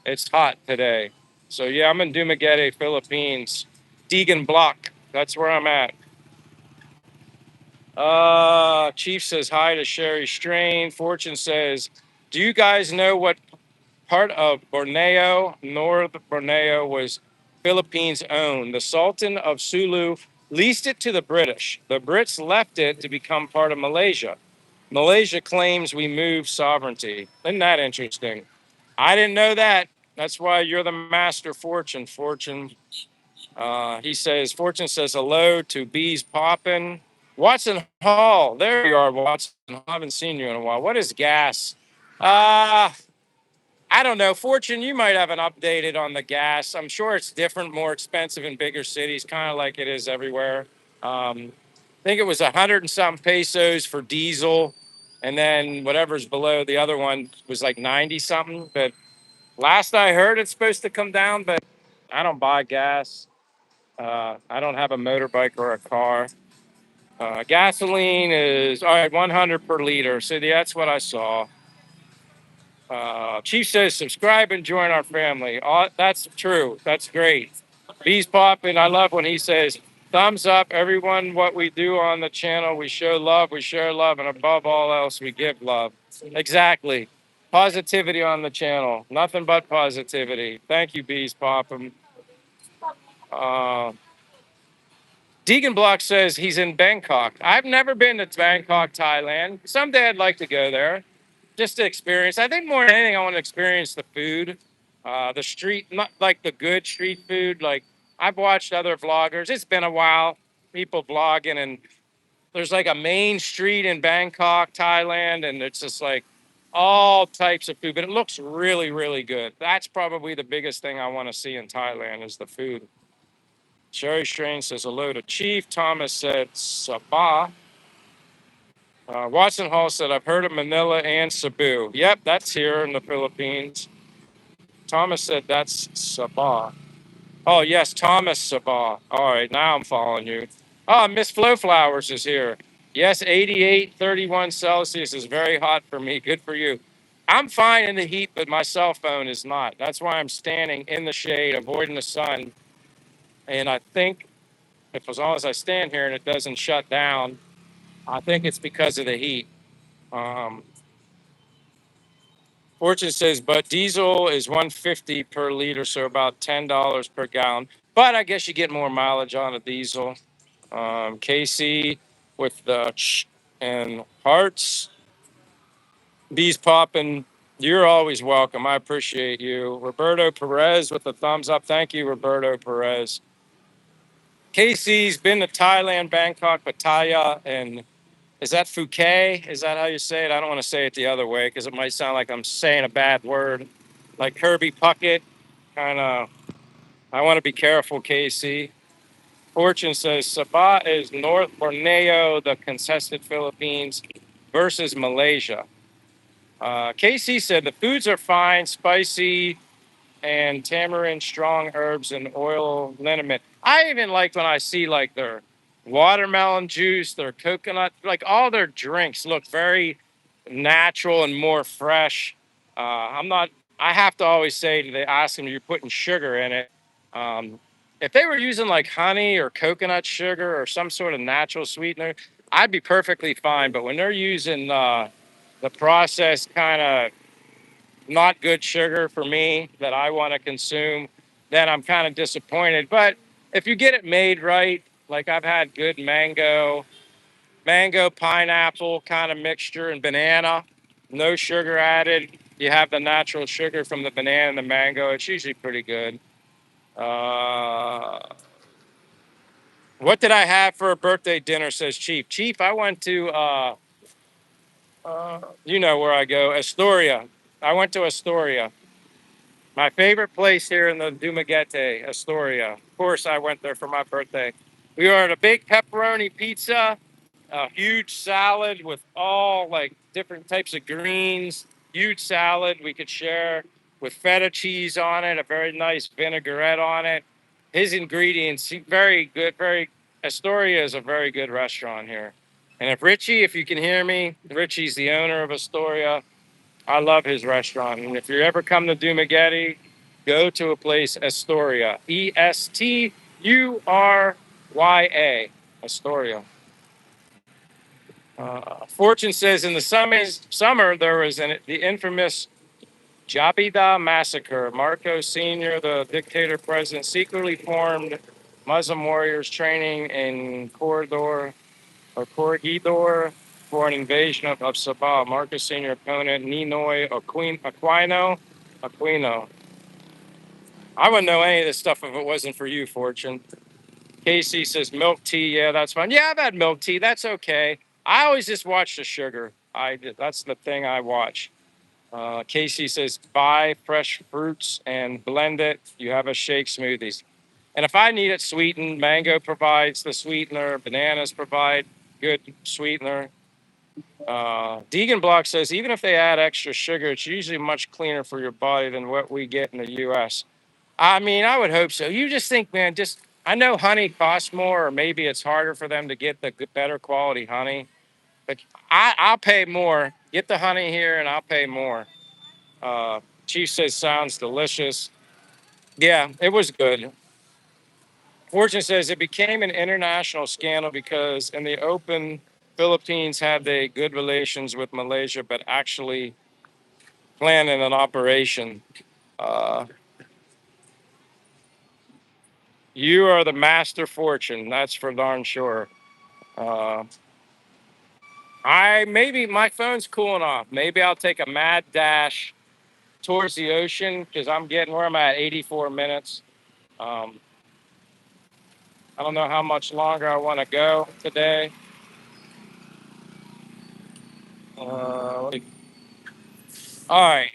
It's hot today. So yeah, I'm in Dumaguete, Philippines. Deegan Block. That's where I'm at. Chief says hi to Sherry Strain. Fortune says, "Do you guys know what part of Borneo, North Borneo, was Philippines owned? The Sultan of Sulu leased it to the British. The Brits left it to become part of Malaysia. Malaysia claims we moved sovereignty. Isn't that interesting? I didn't know that. That's why you're the master, Fortune. Fortune. He says, Fortune says hello to Bees Poppin'. Watson Hall. There you are, Watson. I haven't seen you in a while. What is gas? Uh, I don't know. Fortune, you might have an updated on the gas. I'm sure it's different, more expensive in bigger cities, kind of like it is everywhere. I think it was 100 and something pesos for diesel, and then whatever's below the other one was like 90 something. But last I heard, it's supposed to come down. But I don't buy gas. I don't have a motorbike or a car. Gasoline is all right, 100 per liter. So that's what I saw. Chief says, subscribe and join our family. That's true. That's great. Bees popping. I love when he says, thumbs up, everyone. What we do on the channel, we show love, we share love, and above all else, we give love. Exactly. Positivity on the channel. Nothing but positivity. Thank you, Bees popping. Uh, Deegan Block says he's in Bangkok. I've never been to Bangkok, Thailand. Someday I'd like to go there just to experience. I think more than anything, I want to experience the food, the street, not like the good street food. Like I've watched other vloggers. It's been a while, people vlogging, and there's like a main street in Bangkok, Thailand, and it's just like all types of food, but it looks really, really good. That's probably the biggest thing I want to see in Thailand is the food. Sherry Strain says hello to Chief. Thomas said Sabah. Watson Hall said, I've heard of Manila and Cebu. Yep, that's here in the Philippines. Thomas said, that's Sabah. Oh, yes, Thomas Sabah. All right, now I'm following you. Oh, Miss Flo Flowers is here. Yes, 88, 31 Celsius is very hot for me. Good for you. I'm fine in the heat, but my cell phone is not. That's why I'm standing in the shade, avoiding the sun. And I think if as long as I stand here and it doesn't shut down, I think it's because of the heat. Um, Fortune says, but diesel is 150 per liter, so about $10 per gallon. But I guess you get more mileage on a diesel. KC with the and hearts, bees popping. You're always welcome. I appreciate you. Roberto Perez with the thumbs up. Thank you, Roberto Perez. KC's been to Thailand, Bangkok, Pattaya, and is that Phuket? Is that how you say it? I don't want to say it the other way because it might sound like I'm saying a bad word. Like Kirby Puckett, kind of. I want to be careful, Casey. Fortune says Sabah is North Borneo, the contested Philippines versus Malaysia. Casey said the foods are fine, spicy, and tamarind, strong herbs, and oil liniment. I even like when I see like their watermelon juice, their coconut, like all their drinks look very natural and more fresh. I'm not. I have to always say, they ask them, you're putting sugar in it. Um, if they were using like honey or coconut sugar or some sort of natural sweetener, I'd be perfectly fine. But when they're using the processed kind of not good sugar for me that I want to consume, then I'm kind of disappointed. But if you get it made right, like I've had good mango, pineapple kind of mixture and banana, no sugar added. You have the natural sugar from the banana and the mango. It's usually pretty good. Uh, what did I have for a birthday dinner? Says Chief. Chief, I went to, you know where I go, Astoria. I went to Astoria. My favorite place here in the Dumaguete, Astoria. Of course, I went there for my birthday. We ordered a big pepperoni pizza, a huge salad with all like different types of greens, huge salad we could share with feta cheese on it, a very nice vinaigrette on it. His ingredients, very good, very, Astoria is a very good restaurant here. And if Richie, if you can hear me, Richie's the owner of Astoria. I love his restaurant. And if you ever come to Dumaguete, go to a place, Astoria. Esturia. Astoria. Fortune says in the summer there was the infamous Jabida massacre. Marcos Sr., the dictator president, secretly formed Muslim warriors training in Corregidor for an invasion of Sabah. Marcos Sr. opponent Ninoy Aquino. I wouldn't know any of this stuff if it wasn't for you, Fortune. Casey says milk tea. Yeah, that's fine. Yeah, I've had milk tea. That's okay. I always just watch the sugar. That's the thing I watch. Casey says buy fresh fruits and blend it. You have a shake smoothies. And if I need it sweetened, mango provides the sweetener. Bananas provide good sweetener. Deegan Block says even if they add extra sugar, it's usually much cleaner for your body than what we get in the U.S. I mean, I would hope so. You just think, man, just I know honey costs more, or maybe it's harder for them to get the better quality honey, but I'll pay more. Get the honey here, and I'll pay more. Chief says sounds delicious. Yeah, it was good. Fortune says it became an international scandal because in the open, Philippines had the good relations with Malaysia, but actually planning an operation. Uh, you are the master, Fortune. That's for darn sure. Uh, I maybe my phone's cooling off. Maybe I'll take a mad dash towards the ocean because I'm getting where I'm at 84 minutes. Um, I don't know how much longer I want to go today. Uh, all right,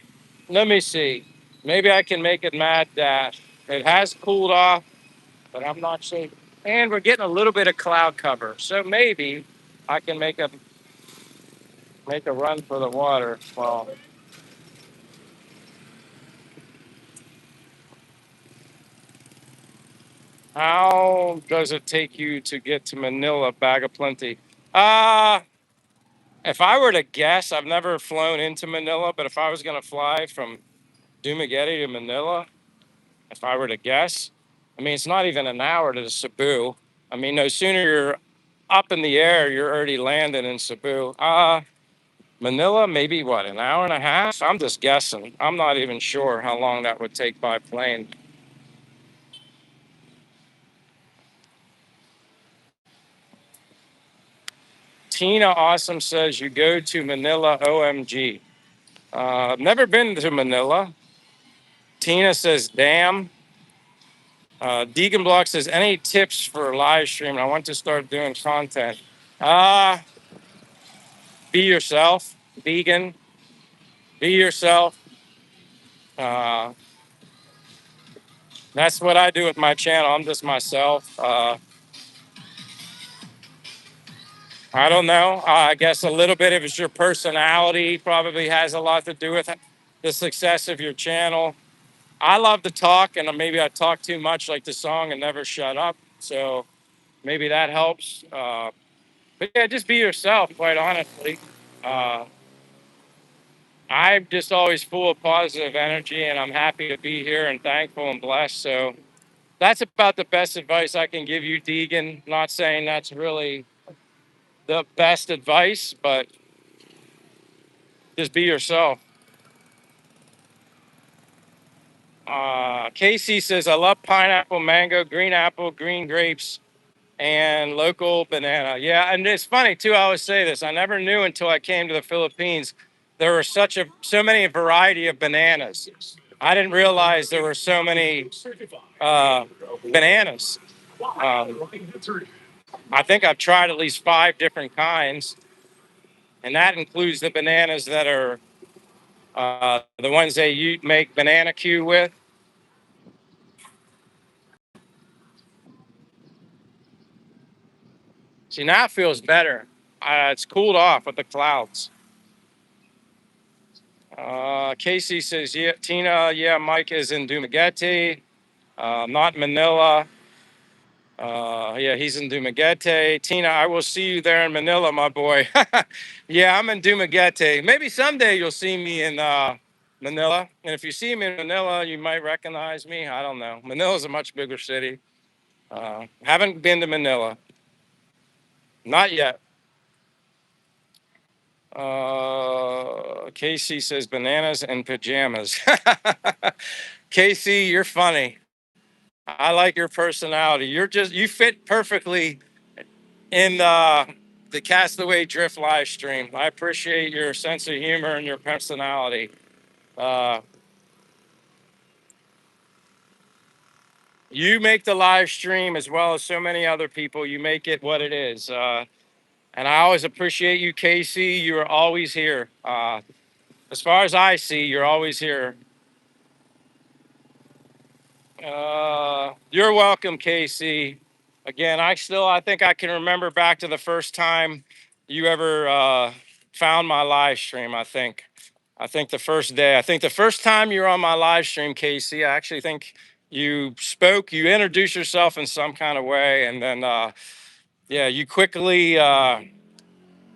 let me see. Maybe I can make it mad dash. It has cooled off, but I'm not sure. And we're getting a little bit of cloud cover, so maybe I can make a run for the water. Well, how does it take you to get to Manila? Bag of plenty. Uh, if I were to guess, I've never flown into Manila, but if I was going to fly from Dumaguete to Manila, if I were to guess, I mean, it's not even an hour to Cebu. I mean, no sooner you're up in the air, you're already landing in Cebu. Manila, maybe what, an hour and a half? I'm just guessing. I'm not even sure how long that would take by plane. Tina Awesome says you go to Manila, OMG. I've never been to Manila. Tina says, damn. Deegan Block says, any tips for live stream? I want to start doing content. Uh, be yourself, vegan. Be yourself. Uh, that's what I do with my channel. I'm just myself. I don't know. I guess a little bit of it's your personality probably has a lot to do with the success of your channel. I love to talk, and maybe I talk too much, like the song, and never shut up. So maybe that helps. But yeah, just be yourself. Quite honestly, uh, I'm just always full of positive energy, and I'm happy to be here and thankful and blessed. So that's about the best advice I can give you, Deegan. Not saying that's really the best advice, but just be yourself. Casey says, I love pineapple, mango, green apple, green grapes, and local banana. Yeah, and it's funny too. I always say this. I never knew until I came to the Philippines there were so many variety of bananas. I didn't realize there were so many uh, bananas. Um, I think I've tried at least five different kinds, and that includes the bananas that are the ones they make banana Q with. See, now it feels better. It's cooled off with the clouds. Casey says, yeah, Tina, yeah, Mike is in Dumaguete, not Manila. Yeah, he's in Dumaguete. Tina, I will see you there in Manila, my boy. Yeah, I'm in Dumaguete. Maybe someday you'll see me in Manila. And if you see me in Manila, you might recognize me. I don't know. Manila's a much bigger city. Haven't been to Manila. Not yet. Casey says bananas and pajamas. Casey, you're funny. I like your personality. You fit perfectly in the Castaway Drift live stream. I appreciate your sense of humor and your personality. Uh, you make the live stream as well as so many other people. You make it what it is. And I always appreciate you, Casey. You are always here. As far as I see, you're always here. You're welcome, Casey. Again, I think I can remember back to the first time you ever found my live stream. I think the first day. I think the first time you were on my live stream, Casey. I actually think you spoke. You introduced yourself in some kind of way, and then yeah, you quickly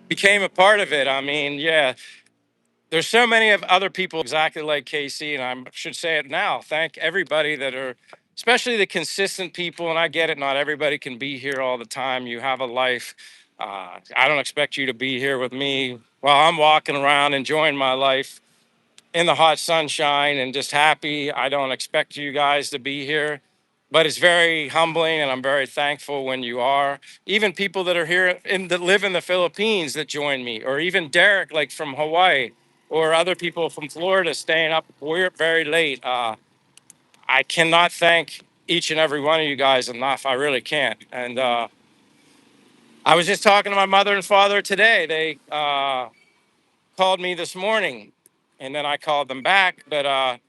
became a part of it. I mean, yeah, there's so many of other people exactly like Casey, and I should say it now. Thank everybody that are, especially the consistent people. And I get it, not everybody can be here all the time. You have a life. I don't expect you to be here with me while I'm walking around enjoying my life in the hot sunshine and just happy. I don't expect you guys to be here, but it's very humbling, and I'm very thankful when you are. Even people that are here that live in the Philippines that join me, or even Derek, like from Hawaii, or other people from Florida staying up very late. I cannot thank each and every one of you guys enough. I really can't. And I was just talking to my mother and father today. They called me this morning, and then I called them back, but I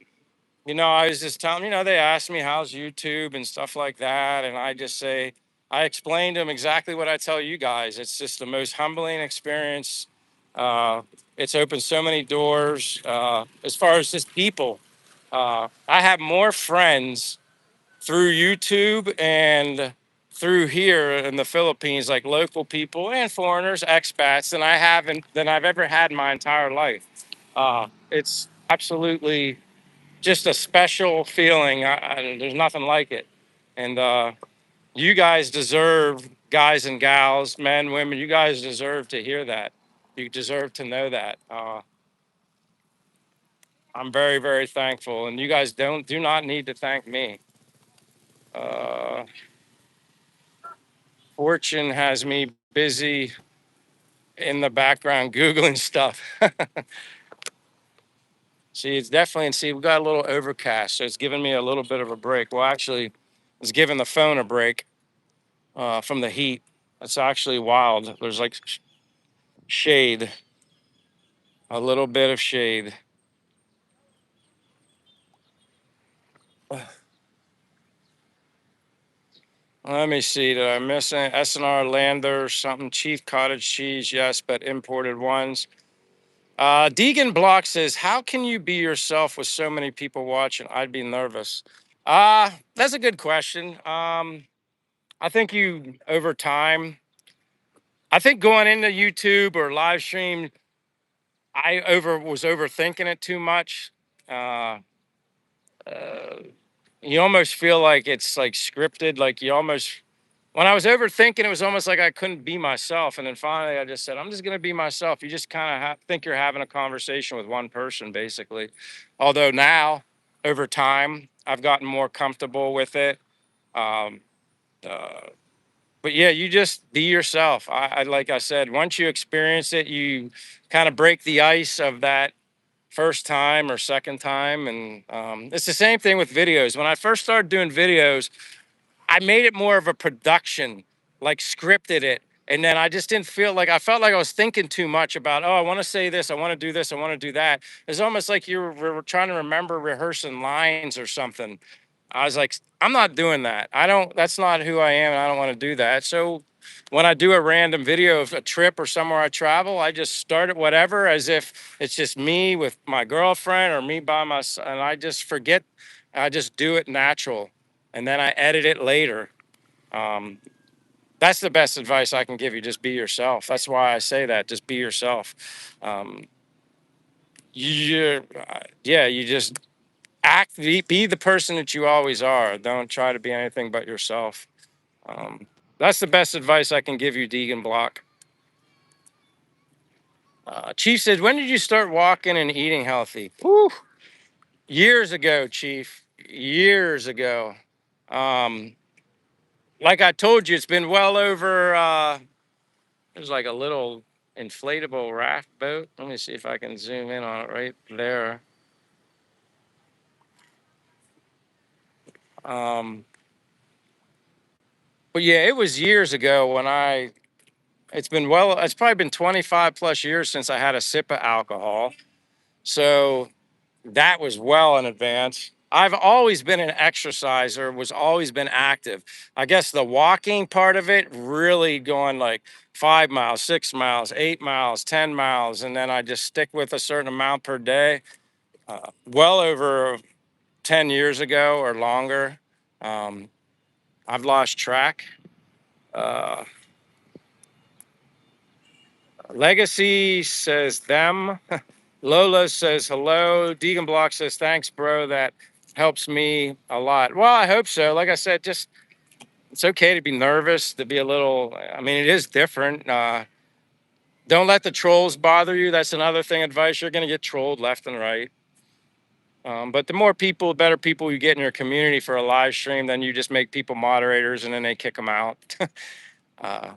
was just telling, they asked me how's YouTube and stuff like that. And I explained to them exactly what I tell you guys. It's just the most humbling experience. It's opened so many doors as far as just people. I have more friends through YouTube and through here in the Philippines, like local people and foreigners, expats, than I've ever had in my entire life. It's absolutely just a special feeling. There's nothing like it. And you guys deserve, guys and gals, men, women, you guys deserve to hear that. You deserve to know that. I'm very, very thankful. And you guys do not need to thank me. Uh, Fortune has me busy in the background Googling stuff. See, we got a little overcast, so it's giving me a little bit of a break. Well, actually, it's giving the phone a break from the heat. It's actually wild. There's like shade, a little bit of shade. Let me see. Did I miss any? SNR Lander, something? Chief cottage cheese, yes, but imported ones. Deegan Block says, how can you be yourself with so many people watching? I'd be nervous. That's a good question. I think over time, I think going into YouTube or live stream, was overthinking it too much. Uh, you almost feel like it's like scripted. Like you almost, when I was overthinking, it was almost like I couldn't be myself. And then finally, I just said, I'm just going to be myself. You just kind of think you're having a conversation with one person, basically. Although now, over time, I've gotten more comfortable with it. Um, uh, but yeah, you just be yourself. Like I said, once you experience it, you kind of break the ice of that first time or second time. And it's the same thing with videos. When I first started doing videos, I made it more of a production, like scripted it. And then I just didn't feel like, I felt like I was thinking too much about, oh, I want to say this, I want to do this, I want to do that. It's almost like you were trying to remember rehearsing lines or something. I was like, I'm not doing that. That's not who I am. And I don't want to do that. So when I do a random video of a trip or somewhere I travel, I just start at whatever as if it's just me with my girlfriend or me by myself. And I just forget, I just do it natural. And then I edit it later. Um, that's the best advice I can give you. Just be yourself. That's why I say that. Just be yourself. Um, yeah, you just be the person that you always are. Don't try to be anything but yourself. Um, that's the best advice I can give you, Deegan Block. Chief said, when did you start walking and eating healthy? Whew. Years ago, Chief. Years ago. Um, like I told you, it's been well over. There's like a little inflatable raft boat. Let me see if I can zoom in on it right there. Um, but yeah, it was years ago when it's probably been 25 plus years since I had a sip of alcohol. So that was well in advance. I've always been an exerciser, was always been active. I guess the walking part of it really going like 5 miles, 6 miles, 8 miles, 10 miles. And then I just stick with a certain amount per day. Well over 10 years ago or longer. Um, I've lost track. Uh, Legacy says them. Lola says hello. Deegan Block says thanks, bro. That helps me a lot. Well, I hope so. Like I said, just it's okay to be nervous, to be a little. I mean, it is different. Don't let the trolls bother you. That's another thing. Advice: you're going to get trolled left and right. But the more people, better people you get in your community for a live stream, then you just make people moderators, and then they kick them out. uh,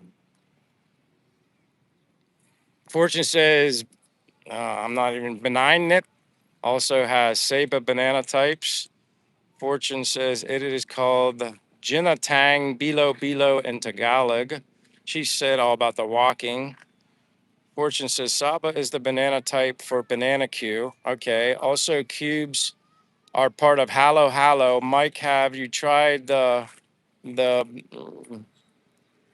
Fortune says I'm not even benign. It also has Saba banana types. Fortune says it is called Jinatang Bilo Bilo in Tagalog. She said all about the walking. Fortune says Saba is the banana type for banana Q. Okay. Also, cubes are part of Hallow Hallow. Mike, have you tried the I'm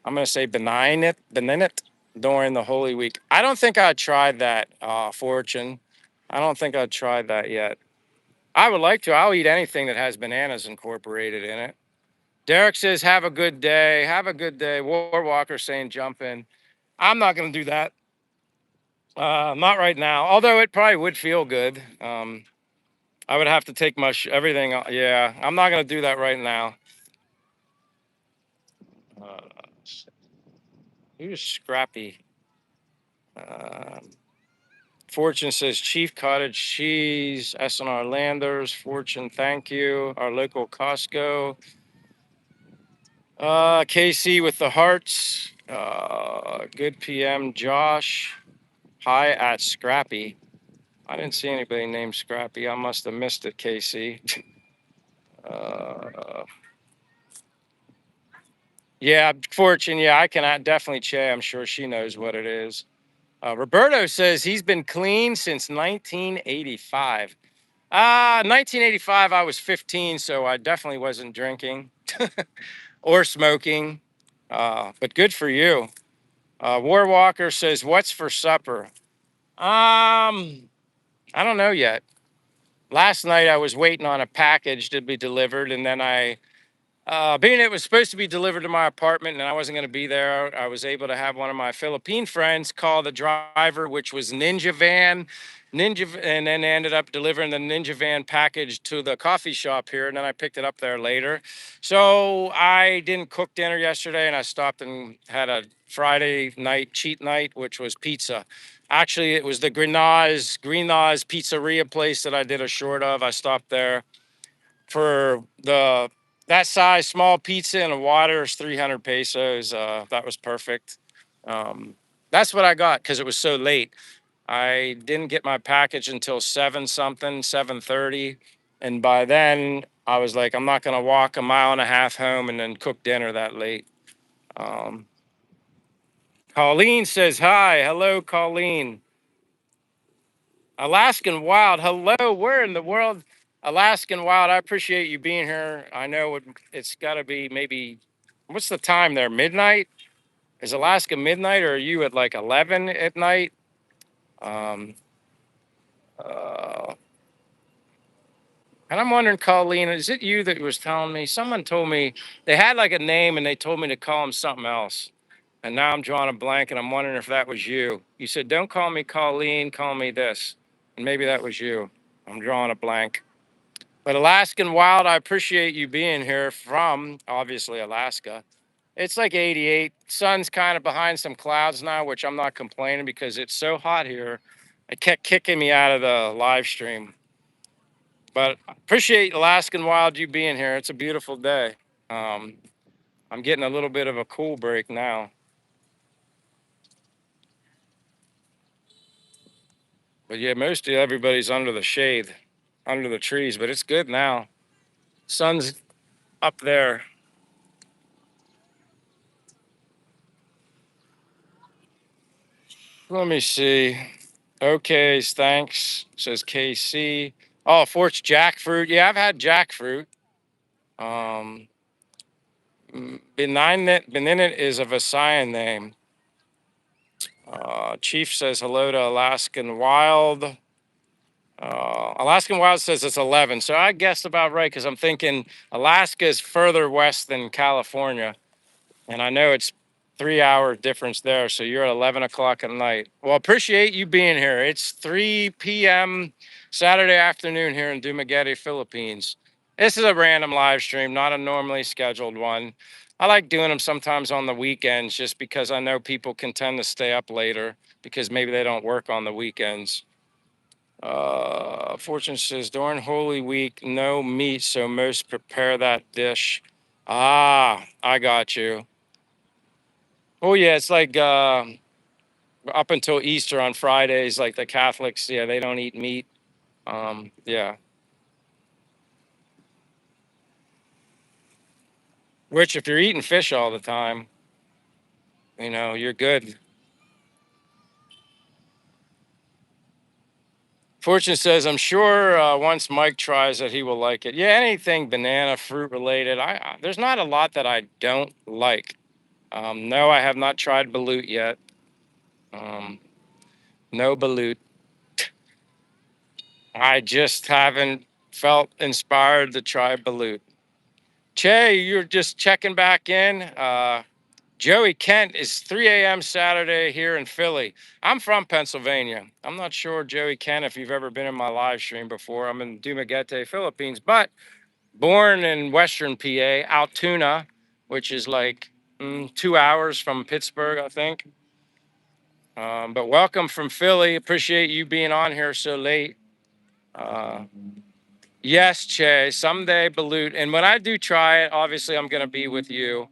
gonna say benignet during the Holy Week? I don't think I tried that, Fortune. I don't think I've tried that yet. I would like to. I'll eat anything that has bananas incorporated in it. Derek says, have a good day. Have a good day. War Walker saying, jump in. I'm not going to do that. Not right now. Although it probably would feel good. I would have to take my everything. Yeah, I'm not going to do that right now. Uh, who's Scrappy? Uh, Fortune says, Chief Cottage Cheese, S&R Landers. Fortune, thank you. Our local Costco. KC with the hearts. Good PM, Josh. Hi at Scrappy. I didn't see anybody named Scrappy. I must have missed it, Casey. Uh, yeah, Fortune. Yeah, I can definitely check. I'm sure she knows what it is. Roberto says he's been clean since 1985. 1985, I was 15, so I definitely wasn't drinking or smoking. But good for you. Warwalker says, "What's for supper?" I don't know yet. Last night I was waiting on a package to be delivered, and then Being it was supposed to be delivered to my apartment and I wasn't going to be there, I was able to have one of my Philippine friends call the driver, which was Ninja Van. And then they ended up delivering the Ninja Van package to the coffee shop here. And then I picked it up there later. So I didn't cook dinner yesterday and I stopped and had a Friday night cheat night, which was pizza. Actually, it was the Greenaz Pizzeria place that I did a short of. I stopped there for the that size small pizza and a water is 300 pesos. That was perfect. Um, that's what I got because it was so late. I didn't get my package until 7 something, 7:30, and by then I was like, I'm not gonna walk a mile and a half home and then cook dinner that late. Um, Colleen says hi. Hello, Colleen. Alaskan Wild. Hello. Where in the world? Alaskan Wild. I appreciate you being here. I know it's got to be maybe, what's the time there? Midnight? Is Alaska midnight or are you at like 11 at night? Um, uh, and I'm wondering, Colleen, is it you that was telling me? Someone told me they had like a name and they told me to call him something else. And now I'm drawing a blank and I'm wondering if that was you. You said, don't call me Colleen, call me this. And maybe that was you. I'm drawing a blank. But Alaskan Wild, I appreciate you being here from obviously Alaska. It's like 88. Sun's kind of behind some clouds now, which I'm not complaining because it's so hot here. It kept kicking me out of the live stream. But I appreciate Alaskan Wild you being here. It's a beautiful day. Um, I'm getting a little bit of a cool break now. But yeah, mostly everybody's under the shade, under the trees, but it's good now. Sun's up there. Let me see. Okay, thanks, says KC. Oh, Fort's jackfruit. Yeah, I've had jackfruit. Um, Benignant is a Visayan name. Chief says hello to Alaskan Wild. Alaskan Wild says it's 11. So I guessed about right because I'm thinking Alaska is further west than California. And I know it's 3 hour difference there. So you're at 11 o'clock at night. Well, appreciate you being here. It's 3 p.m. Saturday afternoon here in Dumaguete, Philippines. This is a random live stream, not a normally scheduled one. I like doing them sometimes on the weekends just because I know people can tend to stay up later because maybe they don't work on the weekends. Fortune says during Holy Week, no meat, so most prepare that dish. Ah, I got you. Oh yeah, it's like up until Easter on Fridays, like the Catholics, yeah, they don't eat meat. Yeah, which if you're eating fish all the time, you're good. Fortune says, I'm sure once Mike tries it, he will like it. Yeah, anything banana fruit related. There's not a lot that I don't like. No, I have not tried balut yet. Um, no balut. I just haven't felt inspired to try balut. Che, you're just checking back in. Joey Kent is 3 a.m. Saturday here in Philly. I'm from Pennsylvania. I'm not sure, Joey Kent, if you've ever been in my live stream before. I'm in Dumaguete, Philippines, but born in Western PA, Altoona, which is like 2 hours from Pittsburgh, I think. But welcome from Philly. Appreciate you being on here so late. Uh, yes, Che, someday balut. And when I do try it, obviously I'm going to be with you.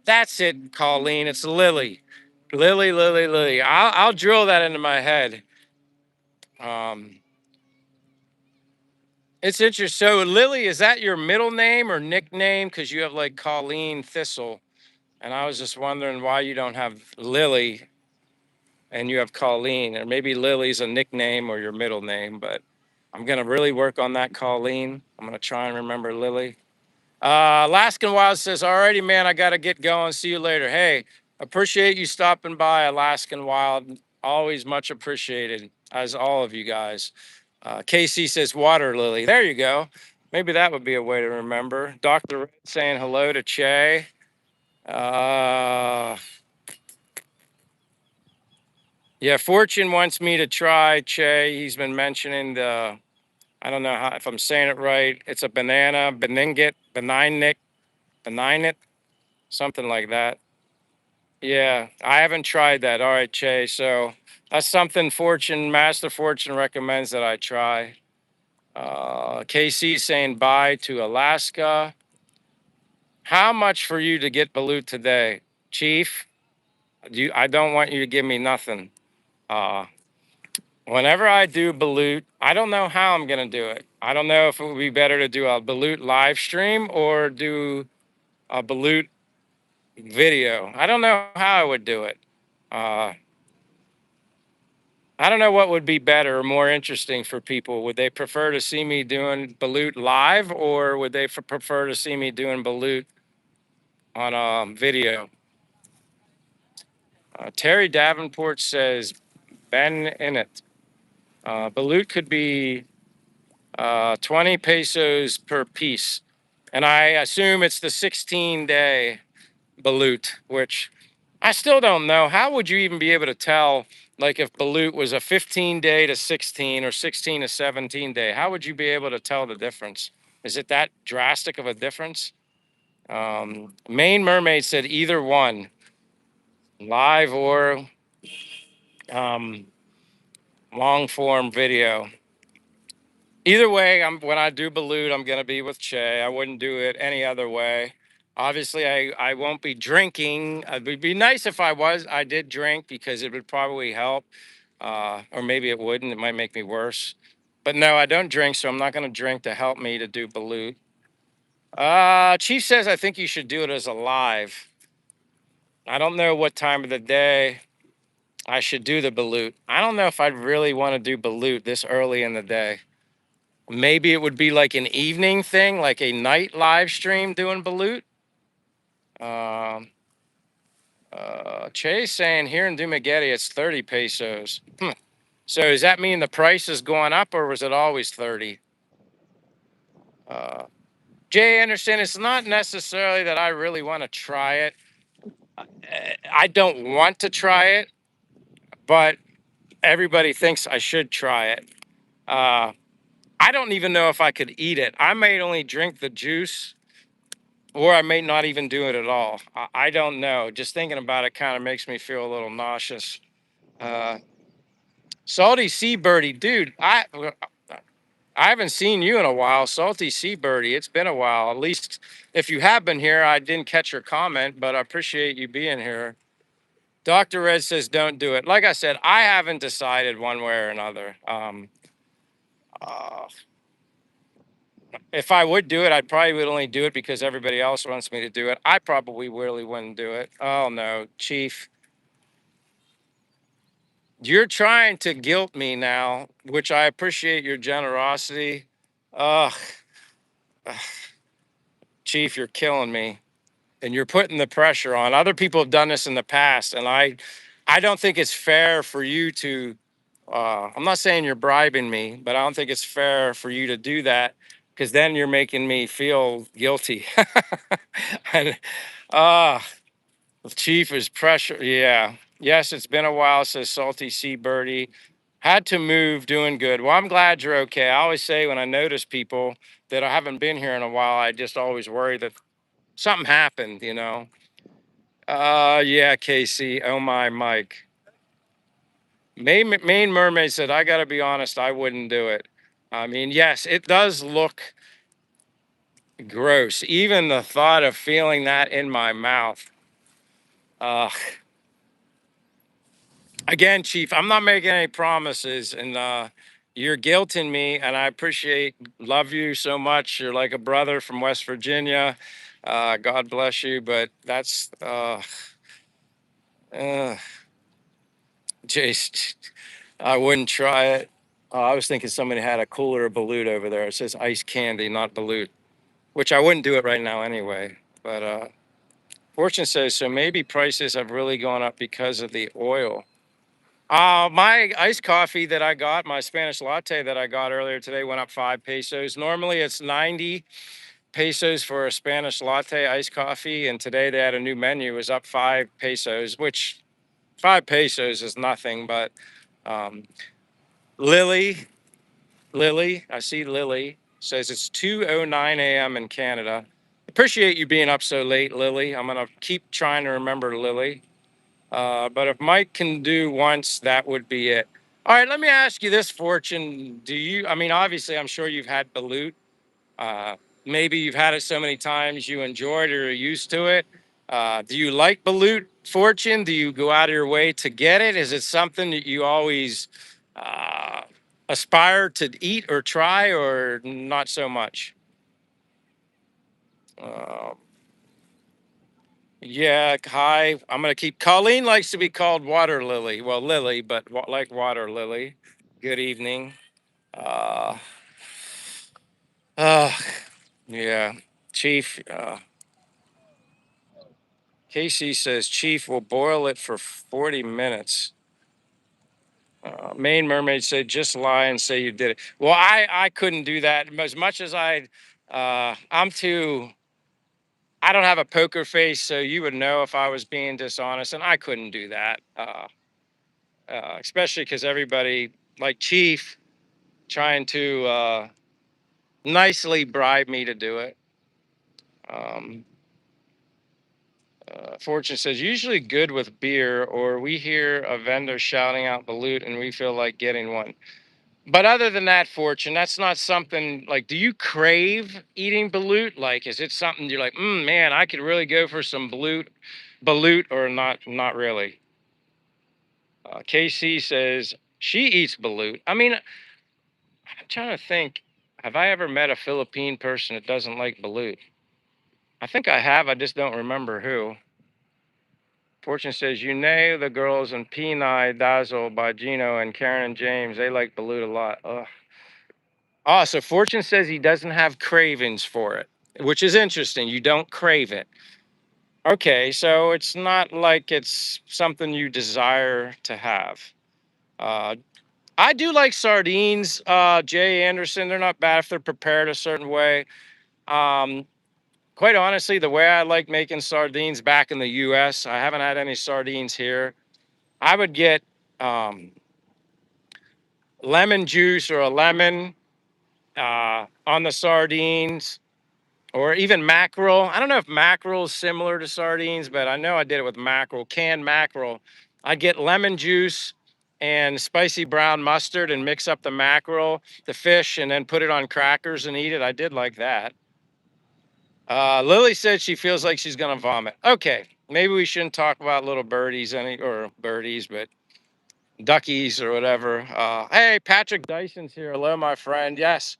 That's it, Colleen. It's Lily. Lily, Lily, Lily. I'll drill that into my head. Um, it's interesting. So, Lily, is that your middle name or nickname? Because you have like Colleen Thistle. And I was just wondering why you don't have Lily and you have Colleen. Or maybe Lily's a nickname or your middle name. But I'm going to really work on that, Colleen. I'm going to try and remember Lily. Alaskan Wild says, alrighty, man, I got to get going. See you later. Hey, appreciate you stopping by, Alaskan Wild. Always much appreciated, as all of you guys. KC says, water lily. There you go. Maybe that would be a way to remember. Dr. Red saying hello to Che. Uh, yeah, Fortune wants me to try Che. He's been mentioning the, I don't know how, if I'm saying it right. It's a banana, benignit, something like that. Yeah, I haven't tried that. All right, Che. So that's something Master Fortune recommends that I try. KC saying bye to Alaska. How much for you to get balut today, Chief? I don't want you to give me nothing. Uh, Whenever I do balut, I don't know how I'm gonna do it. I don't know if it would be better to do a balut live stream or do a balut video. I don't know how I would do it. Uh, I don't know what would be better or more interesting for people. Would they prefer to see me doing balut live, or would they prefer to see me doing balut on video? Terry Davenport says, "Ben in it." Balut could be 20 pesos per piece. And I assume it's the 16-day balut, which I still don't know. How would you even be able to tell, like if balut was a 15-day to 16 or 16 to 17-day? How would you be able to tell the difference? Is it that drastic of a difference? Main Mermaid said either one, live or um, long form video. Either way, when I do balut, I'm gonna be with Che. I wouldn't do it any other way. Obviously, I won't be drinking. It would be nice if I did drink because it would probably help. Or maybe it wouldn't. It might make me worse. But no, I don't drink, so I'm not gonna drink to help me to do balut. Chief says I think you should do it as a live. I don't know what time of the day I should do the balut. I don't know if I'd really want to do balut this early in the day. Maybe it would be like an evening thing, like a night live stream doing balut. Um, Chase saying here in Dumaguete it's 30 pesos. So does that mean the price is going up, or was it always 30? Uh, Jay Anderson, it's not necessarily that I really want to try it. I don't want to try it, but everybody thinks I should try it. Uh, I don't even know if I could eat it. I may only drink the juice, or I may not even do it at all. I don't know. Just thinking about it kind of makes me feel a little nauseous. Uh, Salty Sea Birdie, dude, I haven't seen you in a while. Salty Sea Birdie, it's been a while. At least if you have been here, I didn't catch your comment, but I appreciate you being here. Dr. Red says don't do it. Like I said, I haven't decided one way or another. Uh, if I would do it, I probably would only do it because everybody else wants me to do it. I probably really wouldn't do it. Oh no, Chief. You're trying to guilt me now, which I appreciate your generosity. Ugh, Chief, you're killing me. And you're putting the pressure on. Other people have done this in the past, and I don't think it's fair for you to I'm not saying you're bribing me, but I don't think it's fair for you to do that because then you're making me feel guilty. And uh the Chief is pressure. Yeah. Yes, it's been a while, says Salty Sea Birdie. Had to move, doing good. Well, I'm glad you're okay. I always say when I notice people that I haven't been here in a while, I just always worry that something happened. Yeah, Casey. Oh my, Mike. Main Mermaid said, I gotta be honest, I wouldn't do it. I mean, yes, it does look gross. Even the thought of feeling that in my mouth. Uh Again, Chief, I'm not making any promises, and you're guilting me, and I love you so much. You're like a brother from West Virginia. God bless you, but that's uh, Jace. I wouldn't try it. I was thinking somebody had a cooler of balut over there. It says ice candy, not balut, which I wouldn't do it right now anyway. But Fortune says so. Maybe prices have really gone up because of the oil. My iced coffee that I got, my Spanish latte that I got earlier today went up 5 pesos. Normally it's 90 pesos for a Spanish latte iced coffee. And today they had a new menu, it was up 5 pesos, which 5 pesos is nothing. But um, Lily, Lily, I see Lily says it's 2:09 a.m. in Canada. Appreciate you being up so late, Lily. I'm going to keep trying to remember Lily. But if Mike can do once, that would be it. All right, let me ask you this, Fortune. I mean, obviously, I'm sure you've had balut. Uh, Maybe you've had it so many times you enjoyed it or are used to it. Do you like balut, Fortune? Do you go out of your way to get it? Is it something that you always uh, aspire to eat or try, or not so much? Uh, Yeah, hi. I'm gonna keep. Colleen likes to be called Water Lily. Well, Lily, but like Water Lily. Good evening. Uh, uh yeah, Chief. Casey says Chief will boil it for 40 minutes. Main Mermaid said just lie and say you did it. Well, I couldn't do that as much as I. I'm too. I don't have a poker face, so you would know if I was being dishonest, and I couldn't do that. Especially because everybody, like Chief, trying to nicely bribe me to do it. Um, Fortune says, usually good with beer, or we hear a vendor shouting out balut and we feel like getting one. But other than that, Fortune, that's not something like, do you crave eating balut? Like, is it something you're like, man, I could really go for some balut, or not? Not really. KC says she eats balut. I mean, I'm trying to think. Have I ever met a Philippine person that doesn't like balut? I think I have. I just don't remember who. Fortune says, you know the girls in Peni Dazzle by Gino and Karen and James. They like balut a lot. Ugh. Oh, so Fortune says he doesn't have cravings for it, which is interesting. You don't crave it. Okay, so it's not like it's something you desire to have. Uh, I do like sardines, Jay Anderson. They're not bad if they're prepared a certain way. Um, Quite honestly, the way I like making sardines back in the US, I haven't had any sardines here. I would get um, lemon juice or a lemon on the sardines, or even mackerel. I don't know if mackerel is similar to sardines, but I know I did it with mackerel, canned mackerel. I'd get lemon juice and spicy brown mustard and mix up the mackerel, the fish, and then put it on crackers and eat it. I did like that. Lily said she feels like she's gonna vomit. Okay, maybe we shouldn't talk about little birdies or birdies, but duckies or whatever. Hey, Patrick Dyson's here. Hello, my friend. Yes,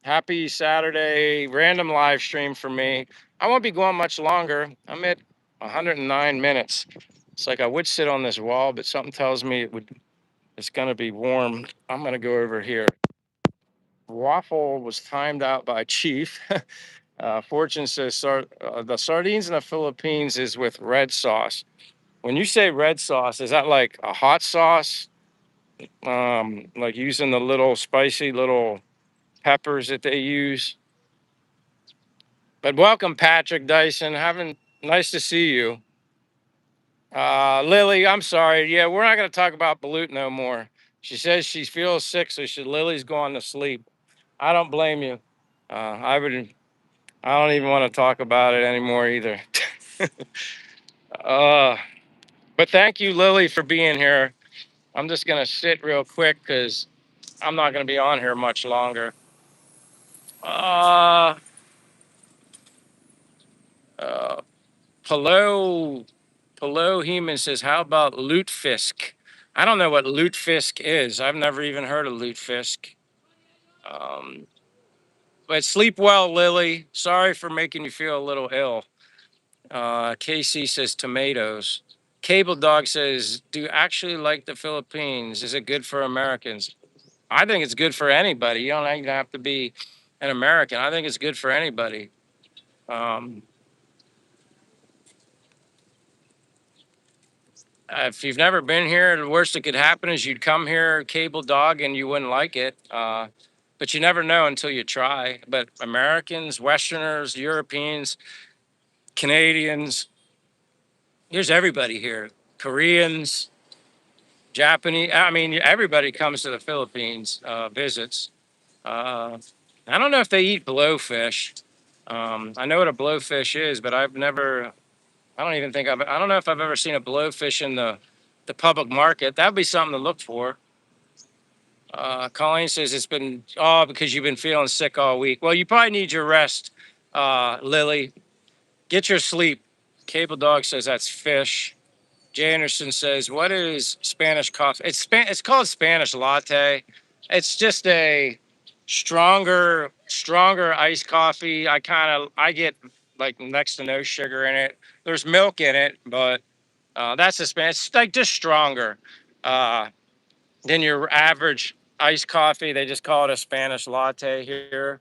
happy Saturday random live stream for me. I won't be going much longer. I'm at 109 minutes. It's like I would sit on this wall, but something tells me it's gonna be warm. I'm gonna go over here. Waffle was timed out by Chief. Fortune says the sardines in the Philippines is with red sauce. When you say red sauce, is that like a hot sauce? Like using the little spicy little peppers that they use? But welcome, Patrick Dyson. Having nice to see you. Lily, I'm sorry. Yeah, we're not going to talk about balut no more. She says she feels sick, so Lily's going to sleep. I don't blame you. I would. I don't even want to talk about it anymore either. uh, but thank you, Lily, for being here. I'm just gonna sit real quick because I'm not gonna be on here much longer. Uh, uh, Palo Heman says, "How about lutefisk?" I don't know what lutefisk is. I've never even heard of lutefisk. Um, but sleep well, Lily. Sorry for making you feel a little ill. KC says tomatoes. Cable Dog says, "Do you actually like the Philippines? Is it good for Americans?" I think it's good for anybody. You don't even have to be an American. I think it's good for anybody. Um, If you've never been here, the worst that could happen is you'd come here cable dog and you wouldn't like it. But you never know until you try. But Americans, Westerners, Europeans, Canadians, there's everybody here. Koreans, Japanese. I mean, everybody comes to the Philippines, visits. Uh, I don't know if they eat blowfish. I know what a blowfish is, but I've never. I don't even think I've. I don't know if I've ever seen a blowfish in the public market. That'd be something to look for. Colleen says it's been because you've been feeling sick all week. Well, you probably need your rest, Lily. Get your sleep. Cable Dog says that's fish. Jay Anderson says, "What is Spanish coffee? It's called Spanish latte. It's just a stronger iced coffee. I get like next to no sugar in it. There's milk in it, but that's a Spanish. It's like just stronger uh, than your average iced coffee. They just call it a Spanish latte here.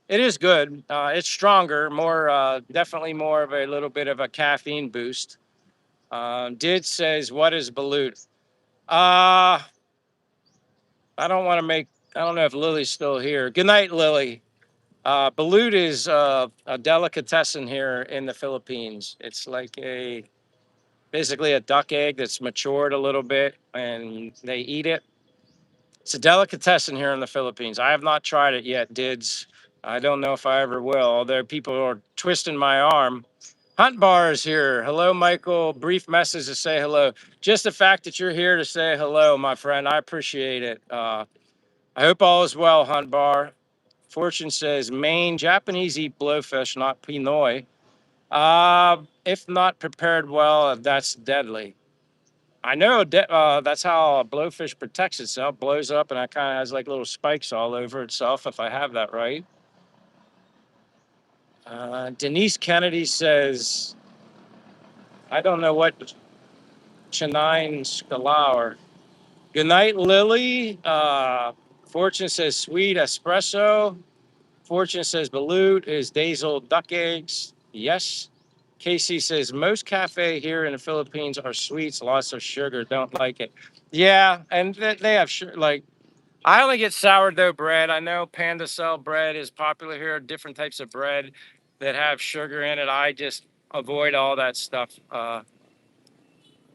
It is good. It's stronger, more definitely more of a little bit of a caffeine boost." Did says, "What is balut?" Uh, I don't want to make. I don't know if Lily's still here. Good night, Lily. Balut is a delicatessen here in the Philippines. It's like basically a duck egg that's matured a little bit, and they eat it. It's a delicatessen here in the Philippines. I have not tried it yet, Dids. I don't know if I ever will. Although people are twisting my arm. Hunt Bar is here. Hello, Michael. Brief message to say hello. Just the fact that you're here to say hello, my friend, I appreciate it. I hope all is well, Hunt Bar. Fortune says Maine Japanese eat blowfish, not Pinoy. If not prepared well, that's deadly. I know that's how a blowfish protects itself, blows up, and it kind of has like little spikes all over itself, if I have that right. Denise Kennedy says, I don't know what Chanine Scalar. Good night, Lily. Fortune says sweet espresso. Fortune says balut is Dazel duck eggs. Yes. Casey says most cafe here in the Philippines are sweets, lots of sugar. Don't like it. Yeah, and they have like I only get sourdough bread. I know Panda Cell bread is popular here. Different types of bread that have sugar in it. I just avoid all that stuff.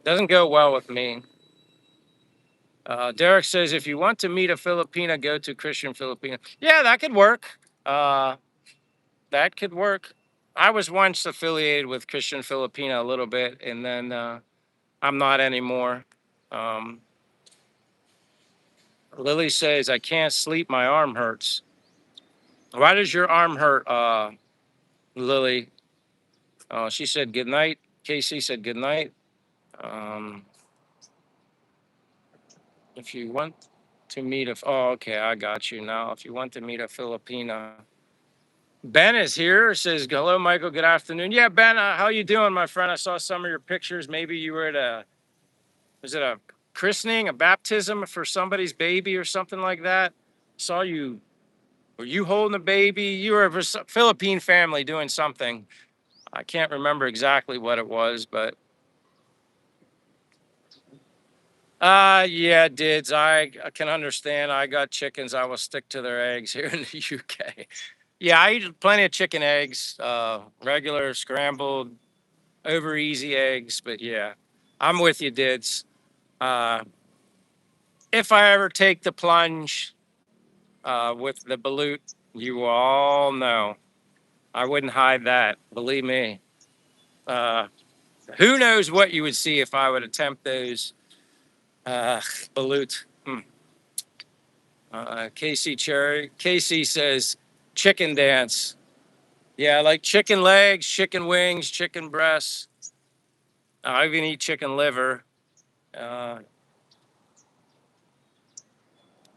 Doesn't go well with me. Derek says if you want to meet a Filipina, go to Christian Filipina. Yeah, that could work. That could work. I was once affiliated with Christian Filipina a little bit, and then I'm not anymore. Um, Lily says, I can't sleep. My arm hurts. Why does your arm hurt, Lily? She said good night. Casey said good night. Um, if you want to meet okay, I got you now. If you want to meet a Filipina. Ben is here. Says hello, Michael. Good afternoon. Yeah, Ben. How you doing, my friend? I saw some of your pictures. Maybe you were at was it a christening, a baptism for somebody's baby or something like that? Saw you. Were you holding a baby? You were a Philippine family doing something. I can't remember exactly what it was, but yeah, Dids. I can understand. I got chickens. I will stick to their eggs here in the UK. Yeah, I eat plenty of chicken eggs, regular, scrambled, over easy eggs. But yeah, I'm with you, Dids. Uh, if I ever take the plunge with the balut, you will all know. I wouldn't hide that. Believe me. Uh, who knows what you would see if I would attempt those balut. Casey Cherry. Casey says chicken dance. Yeah, I like chicken legs, chicken wings, chicken breasts. I even eat chicken liver. Uh,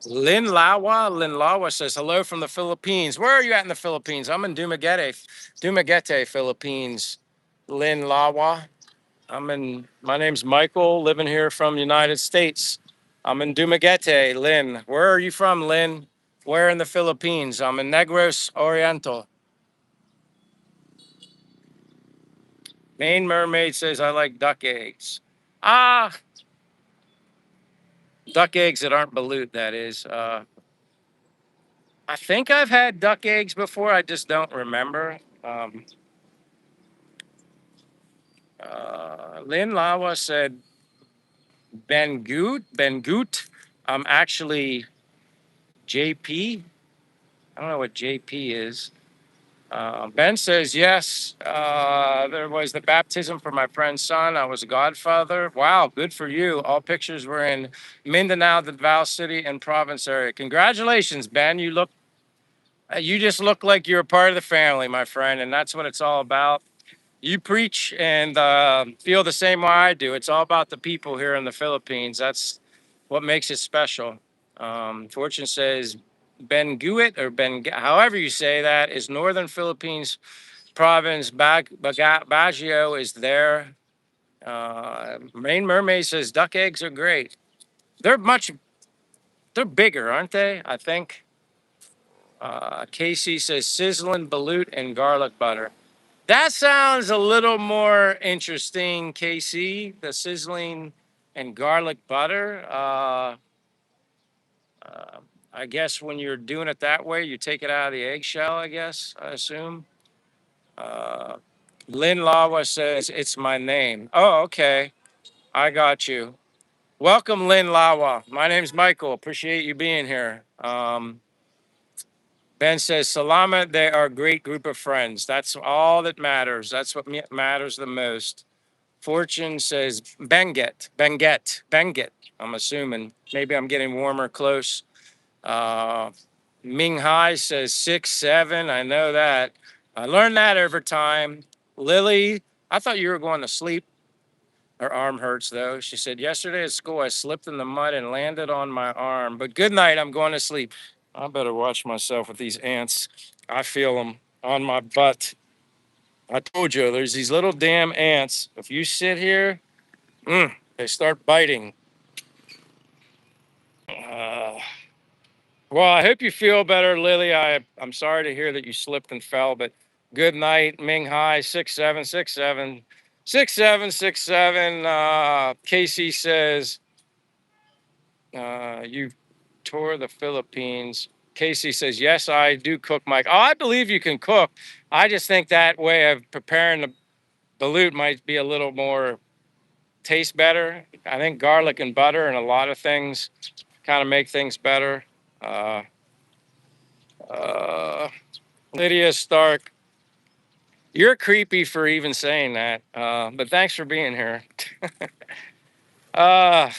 Lin Lawa says hello from the Philippines. Where are you at in the Philippines? I'm in Dumaguete, Philippines. Lin Lawa. My name's Michael, living here from the United States. I'm in Dumaguete, Lin. Where are you from, Lin? Where in the Philippines? I'm in Negros Oriental. Maine Mermaid says I like duck eggs. Ah, duck eggs that aren't balut, that is. I think I've had duck eggs before. I just don't remember. Lynn Lawa said Ben Goot. I'm actually JP. I don't know what JP is. Ben says, yes, there was the baptism for my friend's son. I was a godfather. Wow, good for you. All pictures were in Mindanao, the Davao City and province area. Congratulations, Ben. You just look like you're a part of the family, my friend, and that's what it's all about. You preach and feel the same way I do. It's all about the people here in the Philippines. That's what makes it special. Fortune says Benguit or however you say that, is northern Philippines province. Baguio is there. Rain Mermaid says duck eggs are great. They're much, they're bigger, aren't they? I think. Casey says sizzling balut and garlic butter. That sounds a little more interesting, Casey. The sizzling and garlic butter. I guess when you're doing it that way, you take it out of the eggshell, I guess, I assume. Uh, Lynn Lawa says, it's my name. Oh, okay. I got you. Welcome, Lynn Lawa. My name's Michael. Appreciate you being here. Ben says, Salama, they are a great group of friends. That's all that matters. That's what matters the most. Fortune says, Benget. I'm assuming. Maybe I'm getting warmer close. Uh, Ming Hai says 6'7". I know that. I learned that over time. Lily, I thought you were going to sleep. Her arm hurts though. She said, yesterday at school, I slipped in the mud and landed on my arm. But good night, I'm going to sleep. I better watch myself with these ants. I feel them on my butt. I told you, there's these little damn ants. If you sit here, they start biting. Uh, well, I hope you feel better, Lily. I'm sorry to hear that you slipped and fell, but good night, Ming Hai, 6'7". Casey says, you tour the Philippines. Casey says, yes, I do cook, Mike. Oh, I believe you can cook. I just think that way of preparing the balut might be a little more taste better. I think garlic and butter and a lot of things kind of make things better. Uh, uh, Lydia Stark, you're creepy for even saying that, but thanks for being here. uh,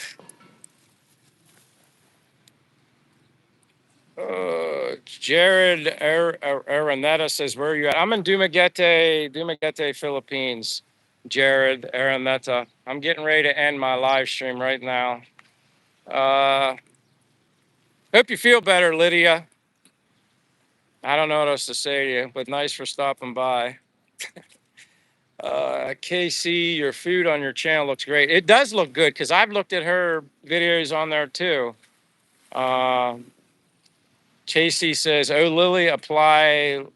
Jared Araneta says, where are you at? I'm in Dumaguete, Philippines. Jared Araneta. I'm getting ready to end my live stream right now. Hope you feel better, Lydia. I don't know what else to say to you, but nice for stopping by. KC, your food on your channel looks great. It does look good because I've looked at her videos on there too. Chasey says, oh, Lily, apply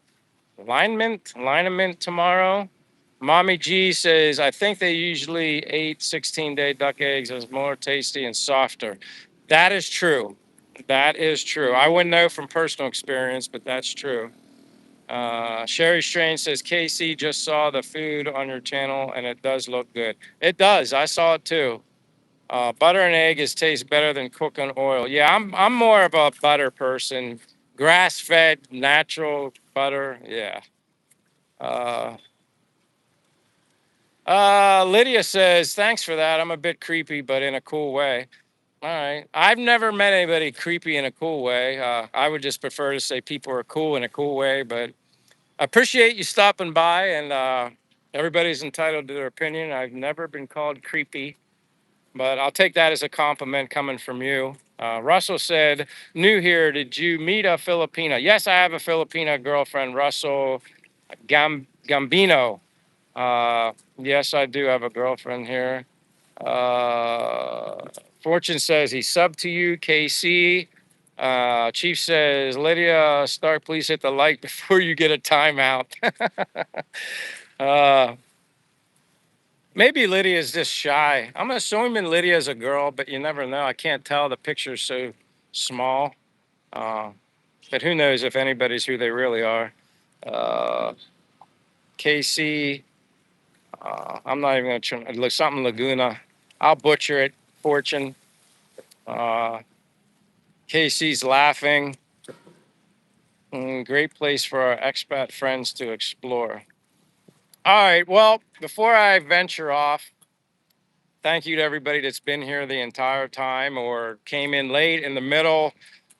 lineament tomorrow. Mommy G says, I think they usually ate 16-day duck eggs as more tasty and softer. That is true. That is true. I wouldn't know from personal experience, but that's true. Sherry Strange says, KC just saw the food on your channel and it does look good. It does. I saw it too. Butter and egg is tastes better than cooking oil. Yeah, I'm more of a butter person. Grass-fed, natural butter. Yeah. Uh, Lydia says, thanks for that. I'm a bit creepy, but in a cool way. All right. I've never met anybody creepy in a cool way. I would just prefer to say people are cool in a cool way, but I appreciate you stopping by, and everybody's entitled to their opinion. I've never been called creepy, but I'll take that as a compliment coming from you. Russell said, new here, did you meet a Filipina? Yes, I have a Filipina girlfriend, Russell Gambino. Yes, I do have a girlfriend here. Uh, Fortune says he subbed to you, KC. Chief says, Lydia Stark, please hit the like before you get a timeout. uh, Maybe Lydia's just shy. I'm assuming Lydia's a girl, but you never know. I can't tell. The picture's so small. Uh, but who knows if anybody's who they really are. Uh, KC, I'm not even going to try. Look, something Laguna. I'll butcher it. Fortune. Uh, KC's laughing. Great place for our expat friends to explore. All right. Well, before I venture off, thank you to everybody that's been here the entire time or came in late in the middle.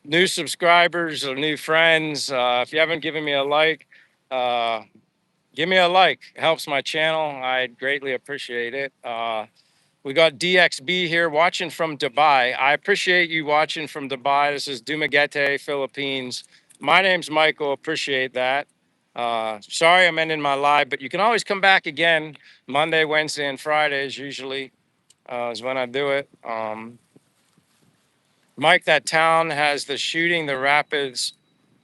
New subscribers or new friends. If you haven't given me a like, uh, give me a like. It helps my channel. I'd greatly appreciate it. We got DXB here watching from Dubai. I appreciate you watching from Dubai. This is Dumaguete, Philippines. My name's Michael. Appreciate that. Sorry I'm ending my live, but you can always come back again Monday, Wednesday, and Fridays usually is when I do it. Mike, that town has the shooting the rapids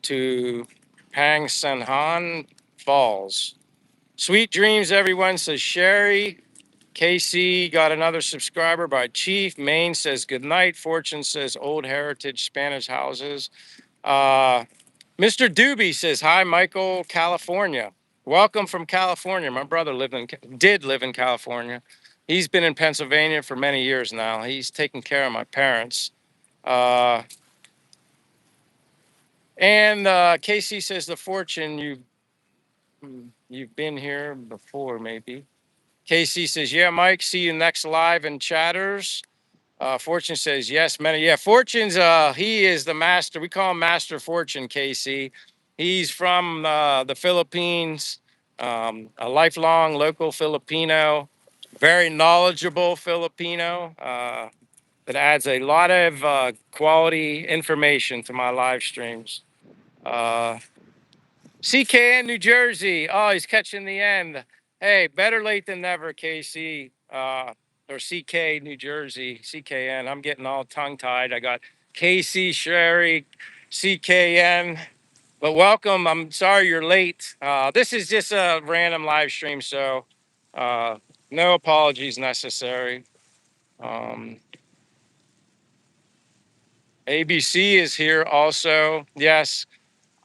to Pang Sanhan Falls. Sweet dreams, everyone, says Sherry. KC got another subscriber by Chief. Maine says good night. Fortune says old heritage Spanish houses. Uh, Mr. Doobie says hi, Michael, California. Welcome from California. My brother did live in California. He's been in Pennsylvania for many years now. He's taking care of my parents. Uh, and Casey says the Fortune you've been here before maybe. Casey says yeah, Mike. See you next live in chatters. Fortune says yes, many. Yeah, Fortune's he is the master. We call him Master Fortune, KC. He's from the Philippines, a lifelong local Filipino, very knowledgeable Filipino that adds a lot of quality information to my live streams. Uh, CKN New Jersey. Oh, he's catching the end. Hey, better late than never, KC. Or CK New Jersey. CKN. I'm getting all tongue tied. I got KC Sherry, CKN. But welcome. I'm sorry you're late. This is just a random live stream, so uh, no apologies necessary. Um, ABC is here also. Yes,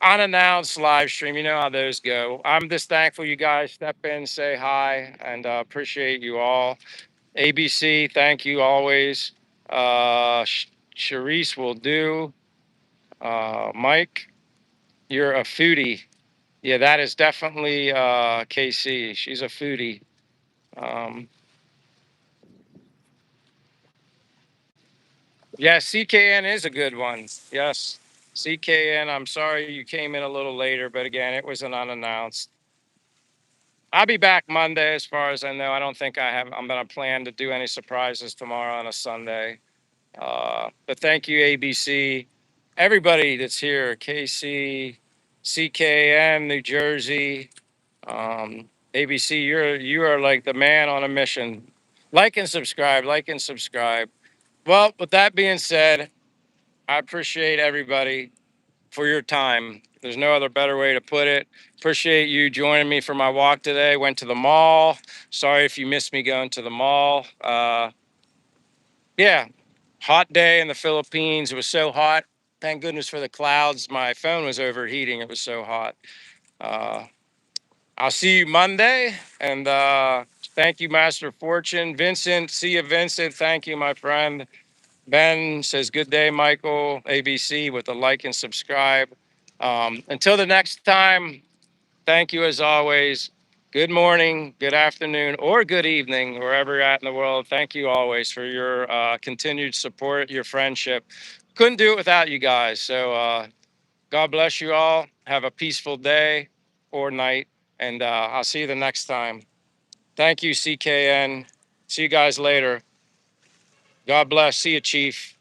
unannounced live stream. You know how those go. I'm just thankful you guys step in, say hi, and appreciate you all. ABC, thank you always. Charisse will do. Mike, you're a foodie. Yeah, that is definitely KC. She's a foodie. Um, yeah, CKN is a good one. Yes, CKN. I'm sorry you came in a little later, but again, it was an unannounced. I'll be back Monday, as far as I know. I don't think I'm going to plan to do any surprises tomorrow on a Sunday. But thank you, ABC, everybody that's here, KC, CKN, New Jersey, ABC. You are like the man on a mission. Like and subscribe. Like and subscribe. Well, with that being said, I appreciate everybody for your time. There's no other better way to put it. Appreciate you joining me for my walk today. Went to the mall. Sorry if you missed me going to the mall. Yeah, hot day in the Philippines. It was so hot. Thank goodness for the clouds. My phone was overheating. It was so hot. Uh, I'll see you Monday. And thank you, Master Fortune. Vincent, see you, Vincent. Thank you, my friend. Ben says, good day, Michael. ABC with a like and subscribe. Until the next time, thank you as always. Good morning, good afternoon, or good evening, wherever you're at in the world. Thank you always for your continued support, your friendship. Couldn't do it without you guys. So God bless you all. Have a peaceful day or night, and I'll see you the next time. Thank you, CKN. See you guys later. God bless. See you, Chief.